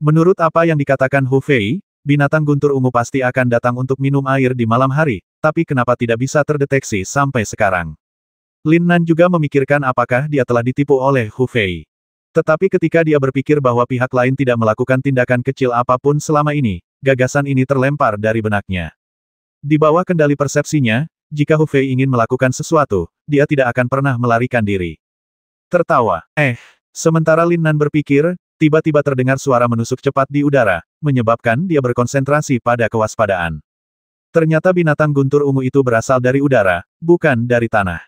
Menurut apa yang dikatakan Hu Fei, binatang guntur ungu pasti akan datang untuk minum air di malam hari, tapi kenapa tidak bisa terdeteksi sampai sekarang? Lin Nan juga memikirkan apakah dia telah ditipu oleh Hu Fei. Tetapi ketika dia berpikir bahwa pihak lain tidak melakukan tindakan kecil apapun selama ini, gagasan ini terlempar dari benaknya. Di bawah kendali persepsinya, jika Hu Fei ingin melakukan sesuatu, dia tidak akan pernah melarikan diri. Tertawa. Sementara Lin Nan berpikir, tiba-tiba terdengar suara menusuk cepat di udara, menyebabkan dia berkonsentrasi pada kewaspadaan. Ternyata binatang guntur ungu itu berasal dari udara, bukan dari tanah.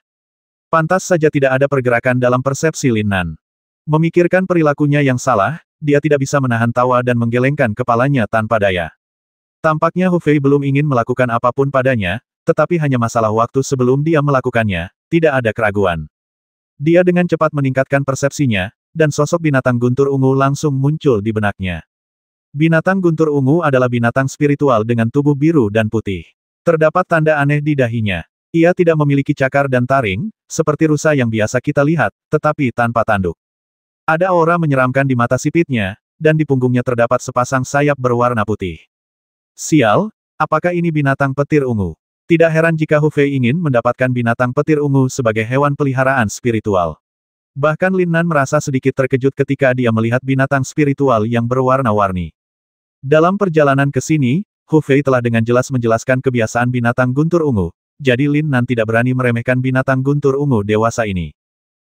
Pantas saja tidak ada pergerakan dalam persepsi Lin Nan. Memikirkan perilakunya yang salah, dia tidak bisa menahan tawa dan menggelengkan kepalanya tanpa daya. Tampaknya Hu Fei belum ingin melakukan apapun padanya, tetapi hanya masalah waktu sebelum dia melakukannya, tidak ada keraguan. Dia dengan cepat meningkatkan persepsinya, dan sosok binatang guntur ungu langsung muncul di benaknya. Binatang guntur ungu adalah binatang spiritual dengan tubuh biru dan putih. Terdapat tanda aneh di dahinya. Ia tidak memiliki cakar dan taring, seperti rusa yang biasa kita lihat, tetapi tanpa tanduk. Ada aura menyeramkan di mata sipitnya, dan di punggungnya terdapat sepasang sayap berwarna putih. Sial, apakah ini binatang petir ungu? Tidak heran jika Hu Fei ingin mendapatkan binatang petir ungu sebagai hewan peliharaan spiritual. Bahkan Lin Nan merasa sedikit terkejut ketika dia melihat binatang spiritual yang berwarna-warni. Dalam perjalanan ke sini, Hu Fei telah dengan jelas menjelaskan kebiasaan binatang guntur ungu, jadi Lin Nan tidak berani meremehkan binatang guntur ungu dewasa ini.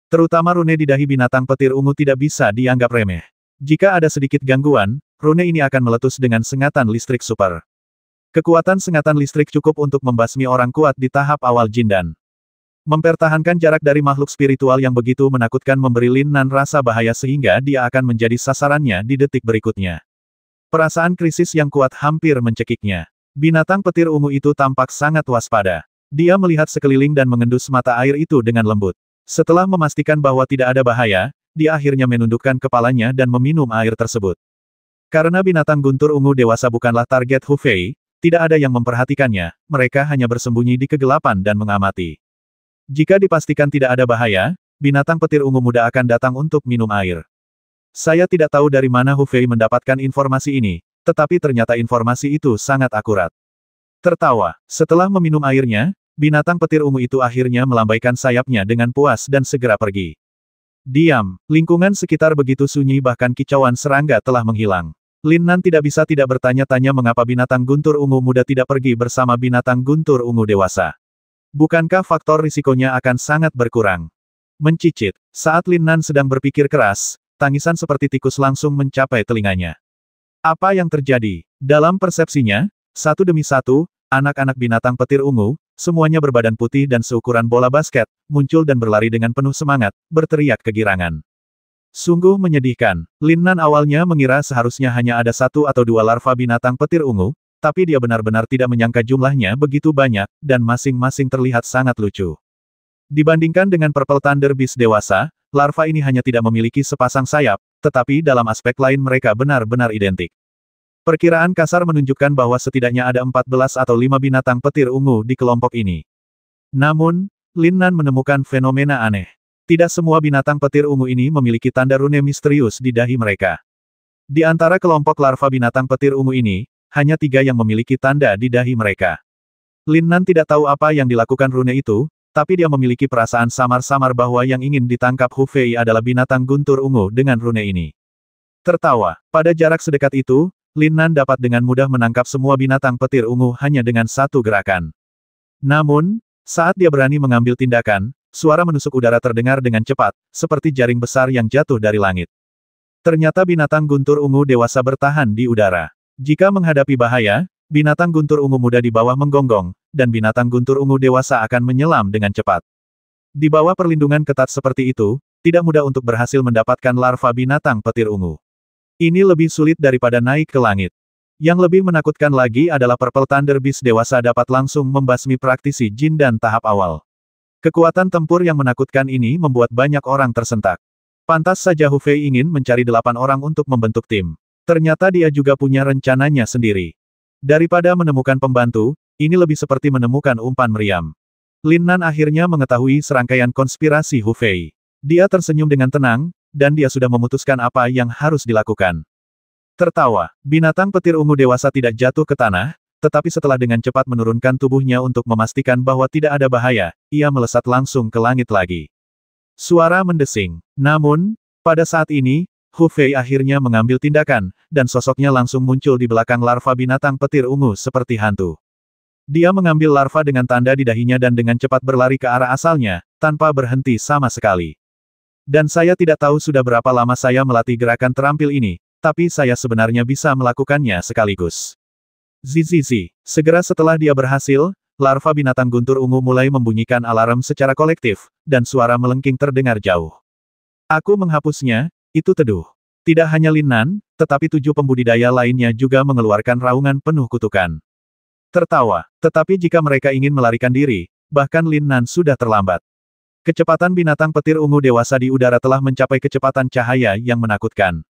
Terutama rune di dahi binatang petir ungu tidak bisa dianggap remeh. Jika ada sedikit gangguan, rune ini akan meletus dengan sengatan listrik super. Kekuatan sengatan listrik cukup untuk membasmi orang kuat di tahap awal Jindan. Mempertahankan jarak dari makhluk spiritual yang begitu menakutkan memberi Lin Nan rasa bahaya sehingga dia akan menjadi sasarannya di detik berikutnya. Perasaan krisis yang kuat hampir mencekiknya. Binatang petir ungu itu tampak sangat waspada. Dia melihat sekeliling dan mengendus mata air itu dengan lembut. Setelah memastikan bahwa tidak ada bahaya, dia akhirnya menundukkan kepalanya dan meminum air tersebut. Karena binatang guntur ungu dewasa bukanlah target Hu Fei, tidak ada yang memperhatikannya, mereka hanya bersembunyi di kegelapan dan mengamati. Jika dipastikan tidak ada bahaya, binatang petir ungu muda akan datang untuk minum air. Saya tidak tahu dari mana Hu Fei mendapatkan informasi ini, tetapi ternyata informasi itu sangat akurat. Tertawa, setelah meminum airnya, binatang petir ungu itu akhirnya melambaikan sayapnya dengan puas dan segera pergi. Diam, lingkungan sekitar begitu sunyi bahkan kicauan serangga telah menghilang. Lin Nan tidak bisa tidak bertanya-tanya mengapa binatang guntur ungu muda tidak pergi bersama binatang guntur ungu dewasa. Bukankah faktor risikonya akan sangat berkurang? Mencicit. Saat Lin Nan sedang berpikir keras, tangisan seperti tikus langsung mencapai telinganya. Apa yang terjadi? Dalam persepsinya, satu demi satu, anak-anak binatang petir ungu, semuanya berbadan putih dan seukuran bola basket, muncul dan berlari dengan penuh semangat, berteriak kegirangan. Sungguh menyedihkan. Lin Nan awalnya mengira seharusnya hanya ada satu atau dua larva binatang petir ungu, tapi dia benar-benar tidak menyangka jumlahnya begitu banyak, dan masing-masing terlihat sangat lucu. Dibandingkan dengan Purple Thunder Beast dewasa, larva ini hanya tidak memiliki sepasang sayap, tetapi dalam aspek lain mereka benar-benar identik. Perkiraan kasar menunjukkan bahwa setidaknya ada 14 atau 5 binatang petir ungu di kelompok ini. Namun, Lin Nan menemukan fenomena aneh. Tidak semua binatang petir ungu ini memiliki tanda rune misterius di dahi mereka. Di antara kelompok larva binatang petir ungu ini, hanya 3 yang memiliki tanda di dahi mereka. Lin Nan tidak tahu apa yang dilakukan rune itu, tapi dia memiliki perasaan samar-samar bahwa yang ingin ditangkap Hu Fei adalah binatang guntur ungu dengan rune ini. Tertawa, pada jarak sedekat itu, Lin Nan dapat dengan mudah menangkap semua binatang petir ungu hanya dengan satu gerakan. Namun, saat dia berani mengambil tindakan, suara menusuk udara terdengar dengan cepat, seperti jaring besar yang jatuh dari langit. Ternyata binatang guntur ungu dewasa bertahan di udara. Jika menghadapi bahaya, binatang guntur ungu muda di bawah menggonggong, dan binatang guntur ungu dewasa akan menyelam dengan cepat. Di bawah perlindungan ketat seperti itu, tidak mudah untuk berhasil mendapatkan larva binatang petir ungu. Ini lebih sulit daripada naik ke langit. Yang lebih menakutkan lagi adalah Purple Thunder Beast dewasa dapat langsung membasmi praktisi Jin dan tahap awal. Kekuatan tempur yang menakutkan ini membuat banyak orang tersentak. Pantas saja Hu Fei ingin mencari 8 orang untuk membentuk tim. Ternyata dia juga punya rencananya sendiri. Daripada menemukan pembantu, ini lebih seperti menemukan umpan meriam. Lin Nan akhirnya mengetahui serangkaian konspirasi Hu Fei. Dia tersenyum dengan tenang, dan dia sudah memutuskan apa yang harus dilakukan. Tertawa, binatang petir ungu dewasa tidak jatuh ke tanah, tetapi setelah dengan cepat menurunkan tubuhnya untuk memastikan bahwa tidak ada bahaya, ia melesat langsung ke langit lagi. Suara mendesing. Namun, pada saat ini, Hu Fei akhirnya mengambil tindakan, dan sosoknya langsung muncul di belakang larva binatang petir ungu seperti hantu. Dia mengambil larva dengan tanda di dahinya dan dengan cepat berlari ke arah asalnya, tanpa berhenti sama sekali. Dan saya tidak tahu sudah berapa lama saya melatih gerakan terampil ini, tapi saya sebenarnya bisa melakukannya sekaligus. Zizizi. Segera setelah dia berhasil, larva binatang guntur ungu mulai membunyikan alarm secara kolektif, dan suara melengking terdengar jauh. Aku menghapusnya, itu teduh. Tidak hanya Lin Nan, tetapi 7 pembudidaya lainnya juga mengeluarkan raungan penuh kutukan. Tertawa. Tetapi jika mereka ingin melarikan diri, bahkan Lin Nan sudah terlambat. Kecepatan binatang petir ungu dewasa di udara telah mencapai kecepatan cahaya yang menakutkan.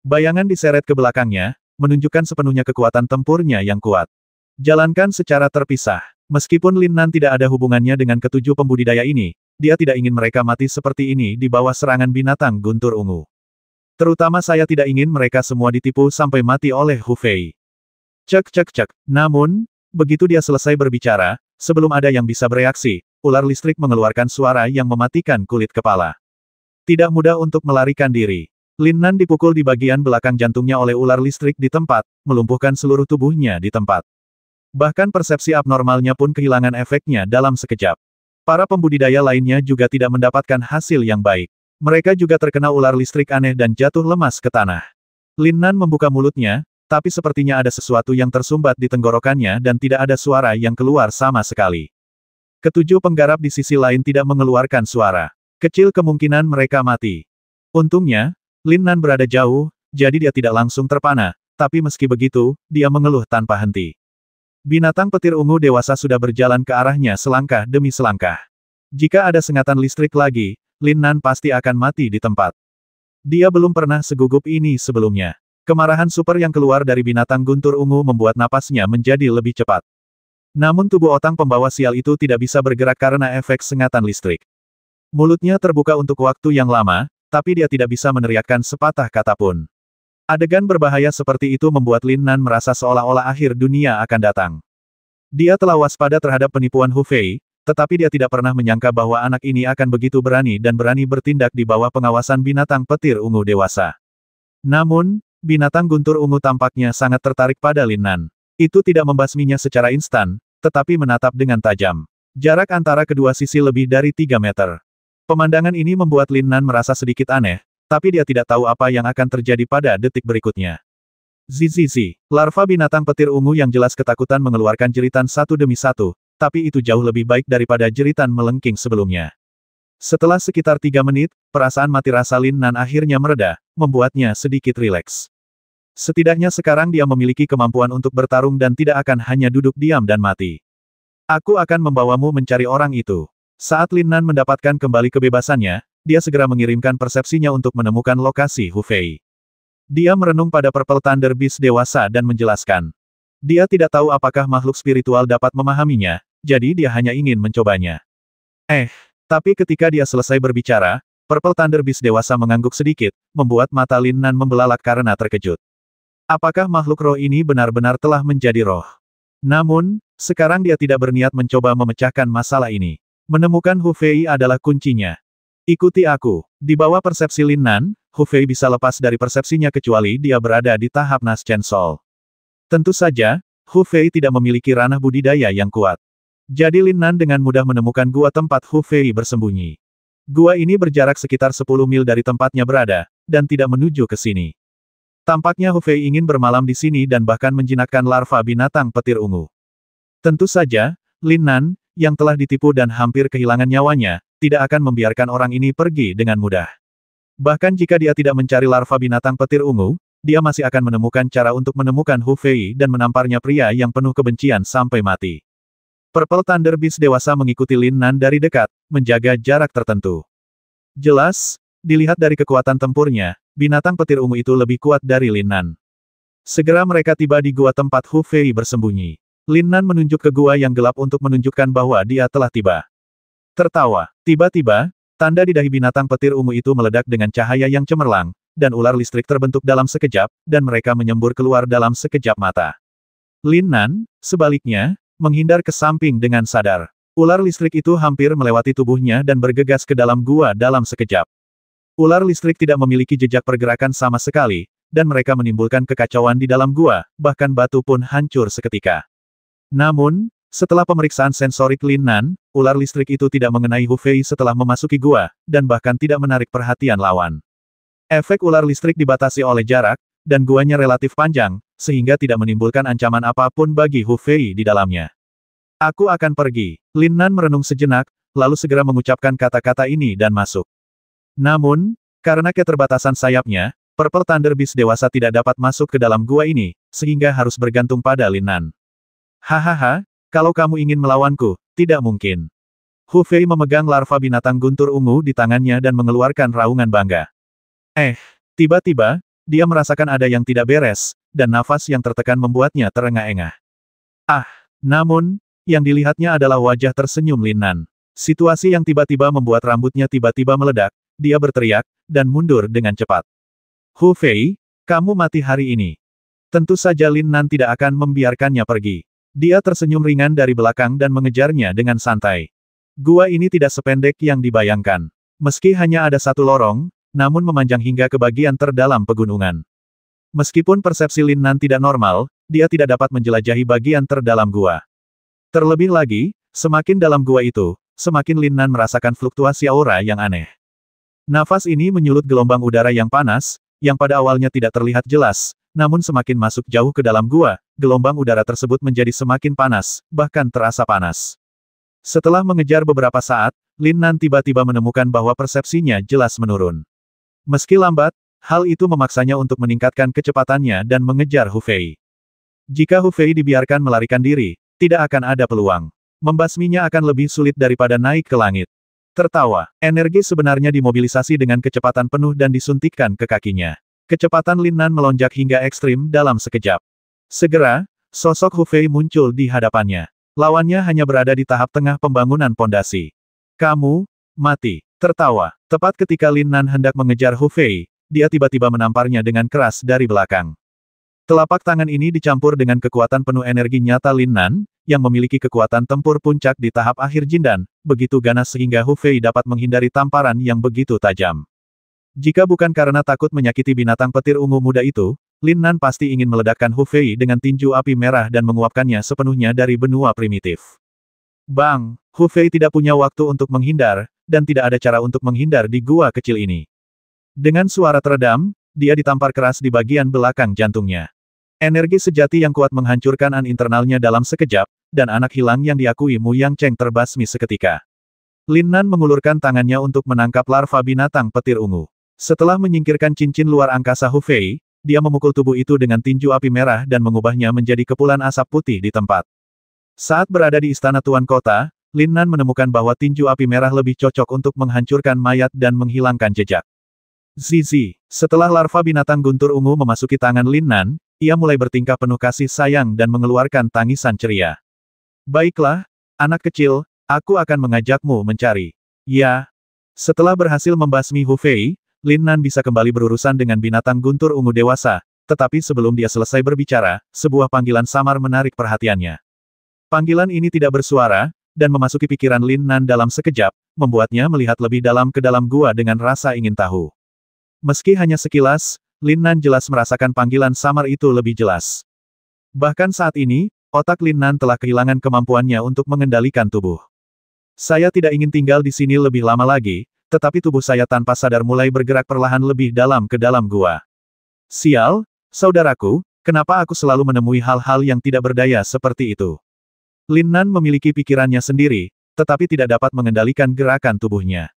Bayangan diseret ke belakangnya, menunjukkan sepenuhnya kekuatan tempurnya yang kuat. Jalankan secara terpisah. Meskipun Lin Nan tidak ada hubungannya dengan ketujuh pembudidaya ini, dia tidak ingin mereka mati seperti ini di bawah serangan binatang guntur ungu. Terutama saya tidak ingin mereka semua ditipu sampai mati oleh Hu Fei. Cek cek cek. Namun, begitu dia selesai berbicara, sebelum ada yang bisa bereaksi, ular listrik mengeluarkan suara yang mematikan kulit kepala. Tidak mudah untuk melarikan diri. Lin Nan dipukul di bagian belakang jantungnya oleh ular listrik di tempat, melumpuhkan seluruh tubuhnya di tempat. Bahkan persepsi abnormalnya pun kehilangan efeknya dalam sekejap. Para pembudidaya lainnya juga tidak mendapatkan hasil yang baik. Mereka juga terkena ular listrik aneh dan jatuh lemas ke tanah. Lin Nan membuka mulutnya, tapi sepertinya ada sesuatu yang tersumbat di tenggorokannya dan tidak ada suara yang keluar sama sekali. Ketujuh penggarap di sisi lain tidak mengeluarkan suara. Kecil kemungkinan mereka mati. Untungnya, Lin Nan berada jauh, jadi dia tidak langsung terpana, tapi meski begitu, dia mengeluh tanpa henti. Binatang petir ungu dewasa sudah berjalan ke arahnya selangkah demi selangkah. Jika ada sengatan listrik lagi, Lin Nan pasti akan mati di tempat. Dia belum pernah segugup ini sebelumnya. Kemarahan super yang keluar dari binatang guntur ungu membuat napasnya menjadi lebih cepat. Namun tubuh otang pembawa sial itu tidak bisa bergerak karena efek sengatan listrik. Mulutnya terbuka untuk waktu yang lama, tapi dia tidak bisa meneriakkan sepatah kata pun. Adegan berbahaya seperti itu membuat Lin Nan merasa seolah-olah akhir dunia akan datang. Dia telah waspada terhadap penipuan Hu Fei, tetapi dia tidak pernah menyangka bahwa anak ini akan begitu berani dan berani bertindak di bawah pengawasan binatang petir ungu dewasa. Namun, binatang guntur ungu tampaknya sangat tertarik pada Lin Nan. Itu tidak membasminya secara instan, tetapi menatap dengan tajam. Jarak antara kedua sisi lebih dari 3 meter. Pemandangan ini membuat Lin Nan merasa sedikit aneh, tapi dia tidak tahu apa yang akan terjadi pada detik berikutnya. Zizizi, larva binatang petir ungu yang jelas ketakutan mengeluarkan jeritan satu demi satu, tapi itu jauh lebih baik daripada jeritan melengking sebelumnya. Setelah sekitar 3 menit, perasaan mati rasa Lin Nan akhirnya mereda, membuatnya sedikit rileks. Setidaknya sekarang dia memiliki kemampuan untuk bertarung dan tidak akan hanya duduk diam dan mati. Aku akan membawamu mencari orang itu. Saat Lin Nan mendapatkan kembali kebebasannya, dia segera mengirimkan persepsinya untuk menemukan lokasi Hu Fei. Dia merenung pada Purple Thunder Beast dewasa dan menjelaskan. Dia tidak tahu apakah makhluk spiritual dapat memahaminya, jadi dia hanya ingin mencobanya. Tapi ketika dia selesai berbicara, Purple Thunder Beast dewasa mengangguk sedikit, membuat mata Lin Nan membelalak karena terkejut. Apakah makhluk roh ini benar-benar telah menjadi roh? Namun, sekarang dia tidak berniat mencoba memecahkan masalah ini. Menemukan Hu Fei adalah kuncinya. Ikuti aku. Di bawah persepsi Lin Nan, Hu Fei bisa lepas dari persepsinya kecuali dia berada di tahap Nas Chen Sol. Tentu saja, Hu Fei tidak memiliki ranah budidaya yang kuat. Jadi Lin Nan dengan mudah menemukan gua tempat Hu Fei bersembunyi. Gua ini berjarak sekitar 10 mil dari tempatnya berada, dan tidak menuju ke sini. Tampaknya Hu Fei ingin bermalam di sini dan bahkan menjinakkan larva binatang petir ungu. Tentu saja, Lin Nan, yang telah ditipu dan hampir kehilangan nyawanya, tidak akan membiarkan orang ini pergi dengan mudah. Bahkan jika dia tidak mencari larva binatang petir ungu, dia masih akan menemukan cara untuk menemukan Hu Fei dan menamparnya pria yang penuh kebencian sampai mati. Purple Thunder Beast dewasa mengikuti Lin Nan dari dekat, menjaga jarak tertentu. Jelas, dilihat dari kekuatan tempurnya, binatang petir ungu itu lebih kuat dari Lin Nan. Segera mereka tiba di gua tempat Hu Fei bersembunyi. Lin Nan menunjuk ke gua yang gelap untuk menunjukkan bahwa dia telah tiba. Tertawa. Tiba-tiba, tanda di dahi binatang petir ungu itu meledak dengan cahaya yang cemerlang, dan ular listrik terbentuk dalam sekejap, dan mereka menyembur keluar dalam sekejap mata. Lin Nan, sebaliknya, menghindar ke samping dengan sadar. Ular listrik itu hampir melewati tubuhnya dan bergegas ke dalam gua dalam sekejap. Ular listrik tidak memiliki jejak pergerakan sama sekali, dan mereka menimbulkan kekacauan di dalam gua, bahkan batu pun hancur seketika. Namun, setelah pemeriksaan sensorik Lin Nan, ular listrik itu tidak mengenai Hu Fei setelah memasuki gua, dan bahkan tidak menarik perhatian lawan. Efek ular listrik dibatasi oleh jarak, dan guanya relatif panjang, sehingga tidak menimbulkan ancaman apapun bagi Hu Fei di dalamnya. Aku akan pergi. Lin Nan merenung sejenak, lalu segera mengucapkan kata-kata ini dan masuk. Namun, karena keterbatasan sayapnya, Purple Thunder Beast dewasa tidak dapat masuk ke dalam gua ini, sehingga harus bergantung pada Lin Nan. Hahaha, kalau kamu ingin melawanku, tidak mungkin. Hu Fei memegang larva binatang guntur ungu di tangannya dan mengeluarkan raungan bangga. Tiba-tiba, dia merasakan ada yang tidak beres, dan nafas yang tertekan membuatnya terengah-engah. Namun, yang dilihatnya adalah wajah tersenyum Lin Nan. Situasi yang tiba-tiba membuat rambutnya tiba-tiba meledak, dia berteriak, dan mundur dengan cepat. Hu Fei, kamu mati hari ini. Tentu saja Lin Nan tidak akan membiarkannya pergi. Dia tersenyum ringan dari belakang dan mengejarnya dengan santai. Gua ini tidak sependek yang dibayangkan. Meski hanya ada satu lorong, namun memanjang hingga ke bagian terdalam pegunungan. Meskipun persepsi Lin Nan tidak normal, dia tidak dapat menjelajahi bagian terdalam gua. Terlebih lagi, semakin dalam gua itu, semakin Lin Nan merasakan fluktuasi aura yang aneh. Nafas ini menyulut gelombang udara yang panas, yang pada awalnya tidak terlihat jelas, namun semakin masuk jauh ke dalam gua, gelombang udara tersebut menjadi semakin panas, bahkan terasa panas. Setelah mengejar beberapa saat, Lin Nan tiba-tiba menemukan bahwa persepsinya jelas menurun. Meski lambat, hal itu memaksanya untuk meningkatkan kecepatannya dan mengejar Hu Fei. Jika Hu Fei dibiarkan melarikan diri, tidak akan ada peluang. Membasminya akan lebih sulit daripada naik ke langit. Tertawa, energi sebenarnya dimobilisasi dengan kecepatan penuh dan disuntikkan ke kakinya. Kecepatan Lin Nan melonjak hingga ekstrim dalam sekejap. Segera, sosok Hu Fei muncul di hadapannya. Lawannya hanya berada di tahap tengah pembangunan pondasi. Kamu, mati. Tertawa, tepat ketika Lin Nan hendak mengejar Hu Fei, dia tiba-tiba menamparnya dengan keras dari belakang. Telapak tangan ini dicampur dengan kekuatan penuh energi nyata Lin Nan, yang memiliki kekuatan tempur puncak di tahap akhir Jindan, begitu ganas sehingga Hu Fei dapat menghindari tamparan yang begitu tajam. Jika bukan karena takut menyakiti binatang petir ungu muda itu, Lin Nan pasti ingin meledakkan Hu Fei dengan tinju api merah dan menguapkannya sepenuhnya dari benua primitif. Bang! Hu Fei tidak punya waktu untuk menghindar, dan tidak ada cara untuk menghindar di gua kecil ini. Dengan suara teredam, dia ditampar keras di bagian belakang jantungnya. Energi sejati yang kuat menghancurkan an internalnya dalam sekejap, dan anak hilang yang diakui Mu Yang Cheng terbasmi seketika. Lin Nan mengulurkan tangannya untuk menangkap larva binatang petir ungu. Setelah menyingkirkan cincin luar angkasa Hu Fei, dia memukul tubuh itu dengan tinju api merah dan mengubahnya menjadi kepulan asap putih di tempat. Saat berada di istana Tuan Kota, Lin Nan menemukan bahwa tinju api merah lebih cocok untuk menghancurkan mayat dan menghilangkan jejak. Zizi, setelah larva binatang guntur ungu memasuki tangan Lin Nan, ia mulai bertingkah penuh kasih sayang dan mengeluarkan tangisan ceria. Baiklah, anak kecil, aku akan mengajakmu mencari. Ya. Setelah berhasil membasmi Hu Fei, Lin Nan bisa kembali berurusan dengan binatang guntur ungu dewasa, tetapi sebelum dia selesai berbicara, sebuah panggilan samar menarik perhatiannya. Panggilan ini tidak bersuara, dan memasuki pikiran Lin Nan dalam sekejap, membuatnya melihat lebih dalam ke dalam gua dengan rasa ingin tahu. Meski hanya sekilas, Lin Nan jelas merasakan panggilan samar itu lebih jelas. Bahkan saat ini, otak Lin Nan telah kehilangan kemampuannya untuk mengendalikan tubuh. Saya tidak ingin tinggal di sini lebih lama lagi, tetapi tubuh saya tanpa sadar mulai bergerak perlahan lebih dalam ke dalam gua. Sial, saudaraku, kenapa aku selalu menemui hal-hal yang tidak berdaya seperti itu? Lin Nan memiliki pikirannya sendiri, tetapi tidak dapat mengendalikan gerakan tubuhnya.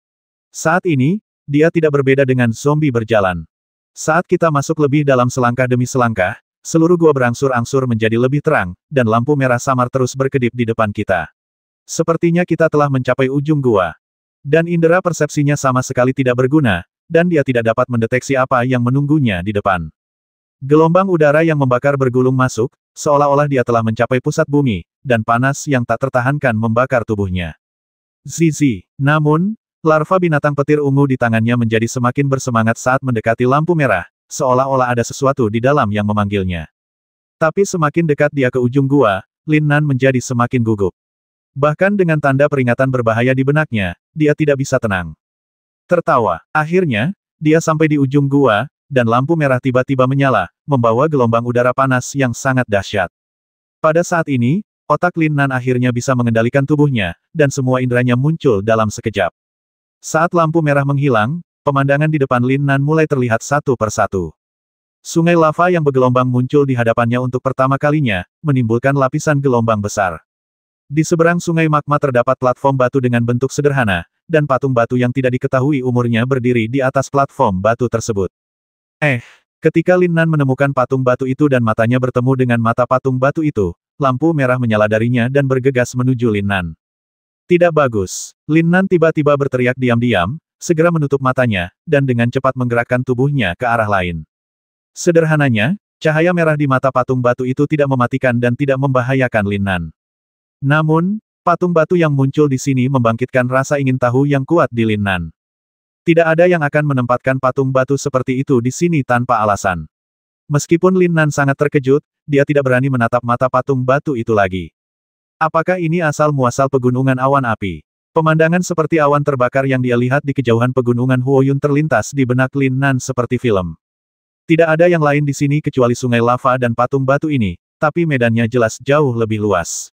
Saat ini, dia tidak berbeda dengan zombie berjalan. Saat kita masuk lebih dalam selangkah demi selangkah, seluruh gua berangsur-angsur menjadi lebih terang, dan lampu merah samar terus berkedip di depan kita. Sepertinya kita telah mencapai ujung gua. Dan indera persepsinya sama sekali tidak berguna, dan dia tidak dapat mendeteksi apa yang menunggunya di depan. Gelombang udara yang membakar bergulung masuk, seolah-olah dia telah mencapai pusat bumi, dan panas yang tak tertahankan membakar tubuhnya. Zizi. Namun, Larva binatang petir ungu di tangannya menjadi semakin bersemangat saat mendekati lampu merah, seolah-olah ada sesuatu di dalam yang memanggilnya. Tapi semakin dekat dia ke ujung gua, Lin Nan menjadi semakin gugup. Bahkan dengan tanda peringatan berbahaya di benaknya, dia tidak bisa tenang. Tertawa. Akhirnya, dia sampai di ujung gua, dan lampu merah tiba-tiba menyala, membawa gelombang udara panas yang sangat dahsyat. Pada saat ini, otak Lin Nan akhirnya bisa mengendalikan tubuhnya, dan semua inderanya muncul dalam sekejap. Saat lampu merah menghilang, pemandangan di depan Lin Nan mulai terlihat satu persatu. Sungai lava yang bergelombang muncul di hadapannya untuk pertama kalinya, menimbulkan lapisan gelombang besar. Di seberang sungai magma terdapat platform batu dengan bentuk sederhana, dan patung batu yang tidak diketahui umurnya berdiri di atas platform batu tersebut. Ketika Lin Nan menemukan patung batu itu dan matanya bertemu dengan mata patung batu itu, lampu merah menyala darinya dan bergegas menuju Lin Nan. Tidak bagus. Lin Nan tiba-tiba berteriak diam-diam, segera menutup matanya, dan dengan cepat menggerakkan tubuhnya ke arah lain. Sederhananya, cahaya merah di mata patung batu itu tidak mematikan dan tidak membahayakan Lin Nan. Namun, patung batu yang muncul di sini membangkitkan rasa ingin tahu yang kuat di Lin Nan. Tidak ada yang akan menempatkan patung batu seperti itu di sini tanpa alasan. Meskipun Lin Nan sangat terkejut, dia tidak berani menatap mata patung batu itu lagi. Apakah ini asal-muasal pegunungan awan api? Pemandangan seperti awan terbakar yang dia lihat di kejauhan pegunungan Huoyun terlintas di benak Lin Nan seperti film. Tidak ada yang lain di sini kecuali sungai lava dan patung batu ini, tapi medannya jelas jauh lebih luas.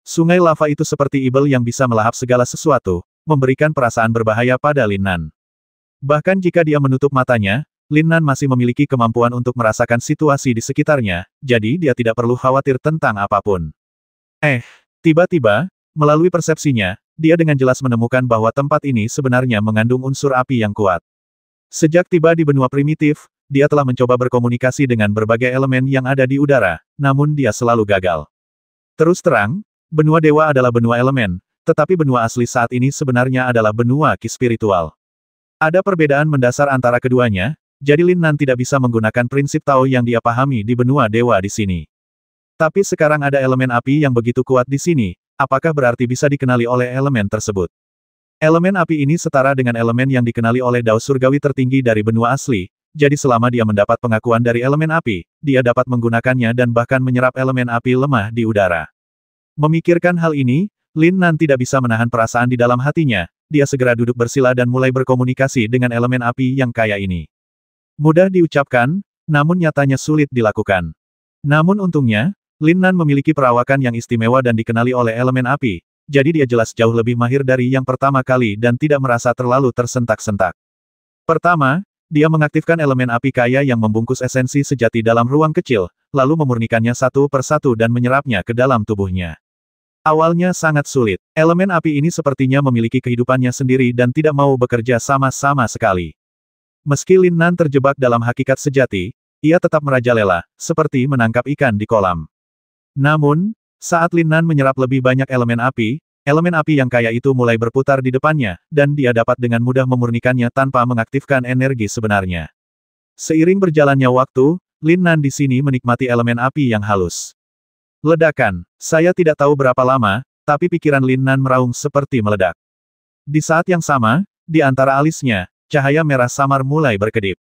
Sungai lava itu seperti ibel yang bisa melahap segala sesuatu, memberikan perasaan berbahaya pada Lin Nan. Bahkan jika dia menutup matanya, Lin Nan masih memiliki kemampuan untuk merasakan situasi di sekitarnya, jadi dia tidak perlu khawatir tentang apapun. Tiba-tiba, melalui persepsinya, dia dengan jelas menemukan bahwa tempat ini sebenarnya mengandung unsur api yang kuat. Sejak tiba di benua primitif, dia telah mencoba berkomunikasi dengan berbagai elemen yang ada di udara, namun dia selalu gagal. Terus terang, benua dewa adalah benua elemen, tetapi benua asli saat ini sebenarnya adalah benua ki spiritual. Ada perbedaan mendasar antara keduanya, jadi Lin Nan tidak bisa menggunakan prinsip Tao yang dia pahami di benua dewa di sini. Tapi sekarang ada elemen api yang begitu kuat di sini, apakah berarti bisa dikenali oleh elemen tersebut? Elemen api ini setara dengan elemen yang dikenali oleh Dao surgawi tertinggi dari benua asli, jadi selama dia mendapat pengakuan dari elemen api, dia dapat menggunakannya dan bahkan menyerap elemen api lemah di udara. Memikirkan hal ini, Lin Nan tidak bisa menahan perasaan di dalam hatinya, dia segera duduk bersila dan mulai berkomunikasi dengan elemen api yang kaya ini. Mudah diucapkan, namun nyatanya sulit dilakukan. Namun untungnya, Lin Nan memiliki perawakan yang istimewa dan dikenali oleh elemen api, jadi dia jelas jauh lebih mahir dari yang pertama kali dan tidak merasa terlalu tersentak-sentak. Pertama, dia mengaktifkan elemen api kaya yang membungkus esensi sejati dalam ruang kecil, lalu memurnikannya satu persatu dan menyerapnya ke dalam tubuhnya. Awalnya sangat sulit. Elemen api ini sepertinya memiliki kehidupannya sendiri dan tidak mau bekerja sama-sama sekali. Meski Lin Nan terjebak dalam hakikat sejati, ia tetap merajalela, seperti menangkap ikan di kolam. Namun, saat Lin Nan menyerap lebih banyak elemen api yang kaya itu mulai berputar di depannya, dan dia dapat dengan mudah memurnikannya tanpa mengaktifkan energi sebenarnya. Seiring berjalannya waktu, Lin Nan di sini menikmati elemen api yang halus. Ledakan. Saya tidak tahu berapa lama, tapi pikiran Lin Nan meraung seperti meledak. Di saat yang sama, di antara alisnya, cahaya merah samar mulai berkedip.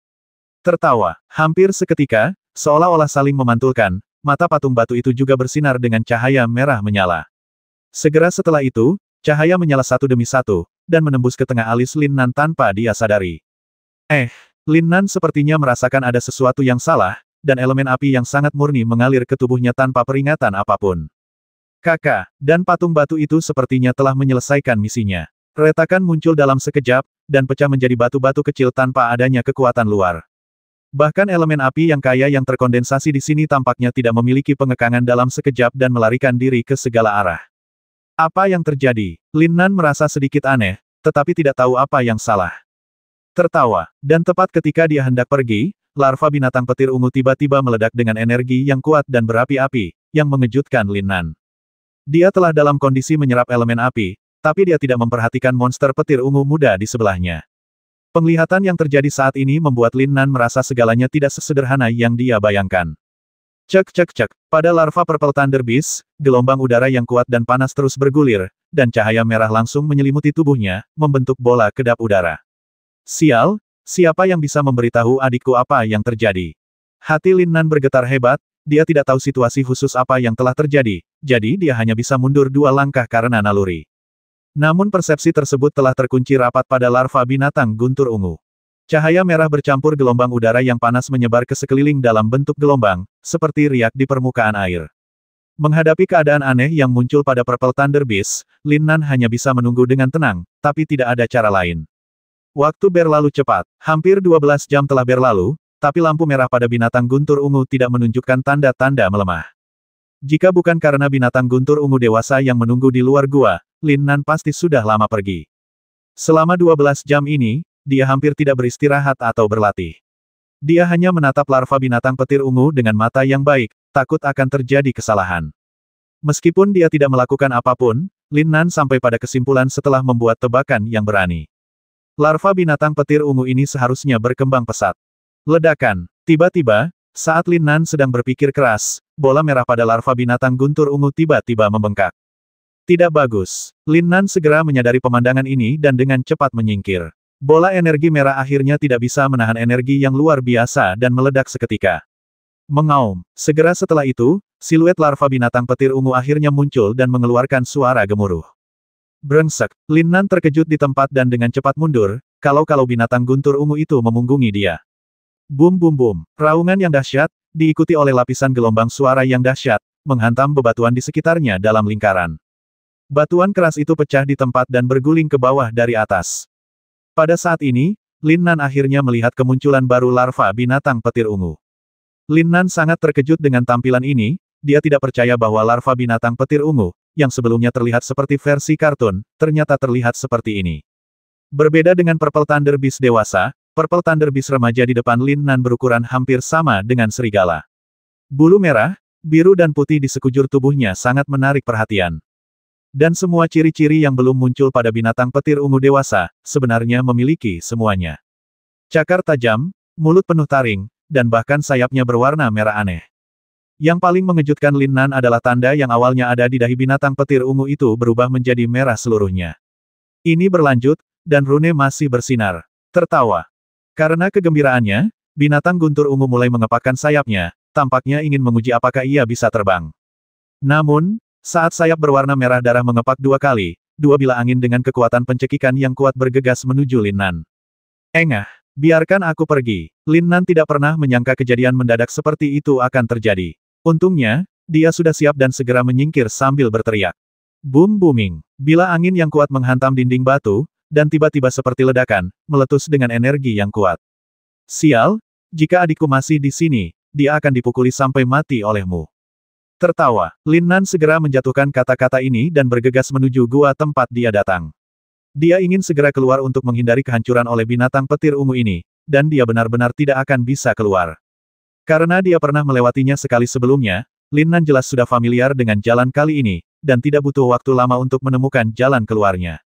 Tertawa. Hampir seketika, seolah-olah saling memantulkan, mata patung batu itu juga bersinar dengan cahaya merah menyala. Segera setelah itu, cahaya menyala satu demi satu, dan menembus ke tengah alis Lin Nan tanpa dia sadari. Lin Nan sepertinya merasakan ada sesuatu yang salah, dan elemen api yang sangat murni mengalir ke tubuhnya tanpa peringatan apapun. Kakak, dan patung batu itu sepertinya telah menyelesaikan misinya. Retakan muncul dalam sekejap, dan pecah menjadi batu-batu kecil tanpa adanya kekuatan luar. Bahkan elemen api yang kaya yang terkondensasi di sini tampaknya tidak memiliki pengekangan dalam sekejap dan melarikan diri ke segala arah. Apa yang terjadi? Lin Nan merasa sedikit aneh, tetapi tidak tahu apa yang salah. Tertawa, dan tepat ketika dia hendak pergi, larva binatang petir ungu tiba-tiba meledak dengan energi yang kuat dan berapi-api, yang mengejutkan Lin Nan. Dia telah dalam kondisi menyerap elemen api, tapi dia tidak memperhatikan monster petir ungu muda di sebelahnya. Penglihatan yang terjadi saat ini membuat Lin Nan merasa segalanya tidak sesederhana yang dia bayangkan. Cek cek cek. Pada larva Purple Thunder Beast, gelombang udara yang kuat dan panas terus bergulir, dan cahaya merah langsung menyelimuti tubuhnya, membentuk bola kedap udara. Sial, siapa yang bisa memberitahu adikku apa yang terjadi? Hati Lin Nan bergetar hebat, dia tidak tahu situasi khusus apa yang telah terjadi, jadi dia hanya bisa mundur 2 langkah karena naluri. Namun persepsi tersebut telah terkunci rapat pada larva binatang guntur ungu. Cahaya merah bercampur gelombang udara yang panas menyebar ke sekeliling dalam bentuk gelombang, seperti riak di permukaan air. Menghadapi keadaan aneh yang muncul pada Purple Thunder Beast, Lin Nan hanya bisa menunggu dengan tenang, tapi tidak ada cara lain. Waktu berlalu cepat. Hampir 12 jam telah berlalu, tapi lampu merah pada binatang guntur ungu tidak menunjukkan tanda-tanda melemah. Jika bukan karena binatang guntur ungu dewasa yang menunggu di luar gua, Lin Nan pasti sudah lama pergi. Selama 12 jam ini, dia hampir tidak beristirahat atau berlatih. Dia hanya menatap larva binatang petir ungu dengan mata yang baik, takut akan terjadi kesalahan. Meskipun dia tidak melakukan apapun, Lin Nan sampai pada kesimpulan setelah membuat tebakan yang berani. Larva binatang petir ungu ini seharusnya berkembang pesat. Ledakan. Tiba-tiba, saat Lin Nan sedang berpikir keras, bola merah pada larva binatang guntur ungu tiba-tiba membengkak. Tidak bagus. Lin Nan segera menyadari pemandangan ini dan dengan cepat menyingkir. Bola energi merah akhirnya tidak bisa menahan energi yang luar biasa dan meledak seketika. Mengaum. Segera setelah itu, siluet larva binatang petir ungu akhirnya muncul dan mengeluarkan suara gemuruh. Brengsek. Lin Nan terkejut di tempat dan dengan cepat mundur, kalau binatang guntur ungu itu memunggungi dia. Bum bum bum. Raungan yang dahsyat, diikuti oleh lapisan gelombang suara yang dahsyat, menghantam bebatuan di sekitarnya dalam lingkaran. Batuan keras itu pecah di tempat dan berguling ke bawah dari atas. Pada saat ini, Lin Nan akhirnya melihat kemunculan baru larva binatang petir ungu. Lin Nan sangat terkejut dengan tampilan ini, dia tidak percaya bahwa larva binatang petir ungu, yang sebelumnya terlihat seperti versi kartun, ternyata terlihat seperti ini. Berbeda dengan Purple Thunder Beast dewasa, Purple Thunder Beast remaja di depan Lin Nan berukuran hampir sama dengan serigala. Bulu merah, biru dan putih di sekujur tubuhnya sangat menarik perhatian. Dan semua ciri-ciri yang belum muncul pada binatang petir ungu dewasa, sebenarnya memiliki semuanya. Cakar tajam, mulut penuh taring, dan bahkan sayapnya berwarna merah aneh. Yang paling mengejutkan Lin Nan adalah tanda yang awalnya ada di dahi binatang petir ungu itu berubah menjadi merah seluruhnya. Ini berlanjut, dan rune masih bersinar. Tertawa. Karena kegembiraannya, binatang guntur ungu mulai mengepakkan sayapnya, tampaknya ingin menguji apakah ia bisa terbang. Namun, saat sayap berwarna merah darah mengepak 2 kali, 2 bilah angin dengan kekuatan pencekikan yang kuat bergegas menuju Lin Nan. Engah, biarkan aku pergi. Lin Nan tidak pernah menyangka kejadian mendadak seperti itu akan terjadi. Untungnya, dia sudah siap dan segera menyingkir sambil berteriak. Boom booming. Bilah angin yang kuat menghantam dinding batu, dan tiba-tiba seperti ledakan, meletus dengan energi yang kuat. Sial, jika adikku masih di sini, dia akan dipukuli sampai mati olehmu. Tertawa, Lin Nan segera menjatuhkan kata-kata ini dan bergegas menuju gua tempat dia datang. Dia ingin segera keluar untuk menghindari kehancuran oleh binatang petir ungu ini, dan dia benar-benar tidak akan bisa keluar. Karena dia pernah melewatinya sekali sebelumnya, Lin Nan jelas sudah familiar dengan jalan kali ini, dan tidak butuh waktu lama untuk menemukan jalan keluarnya.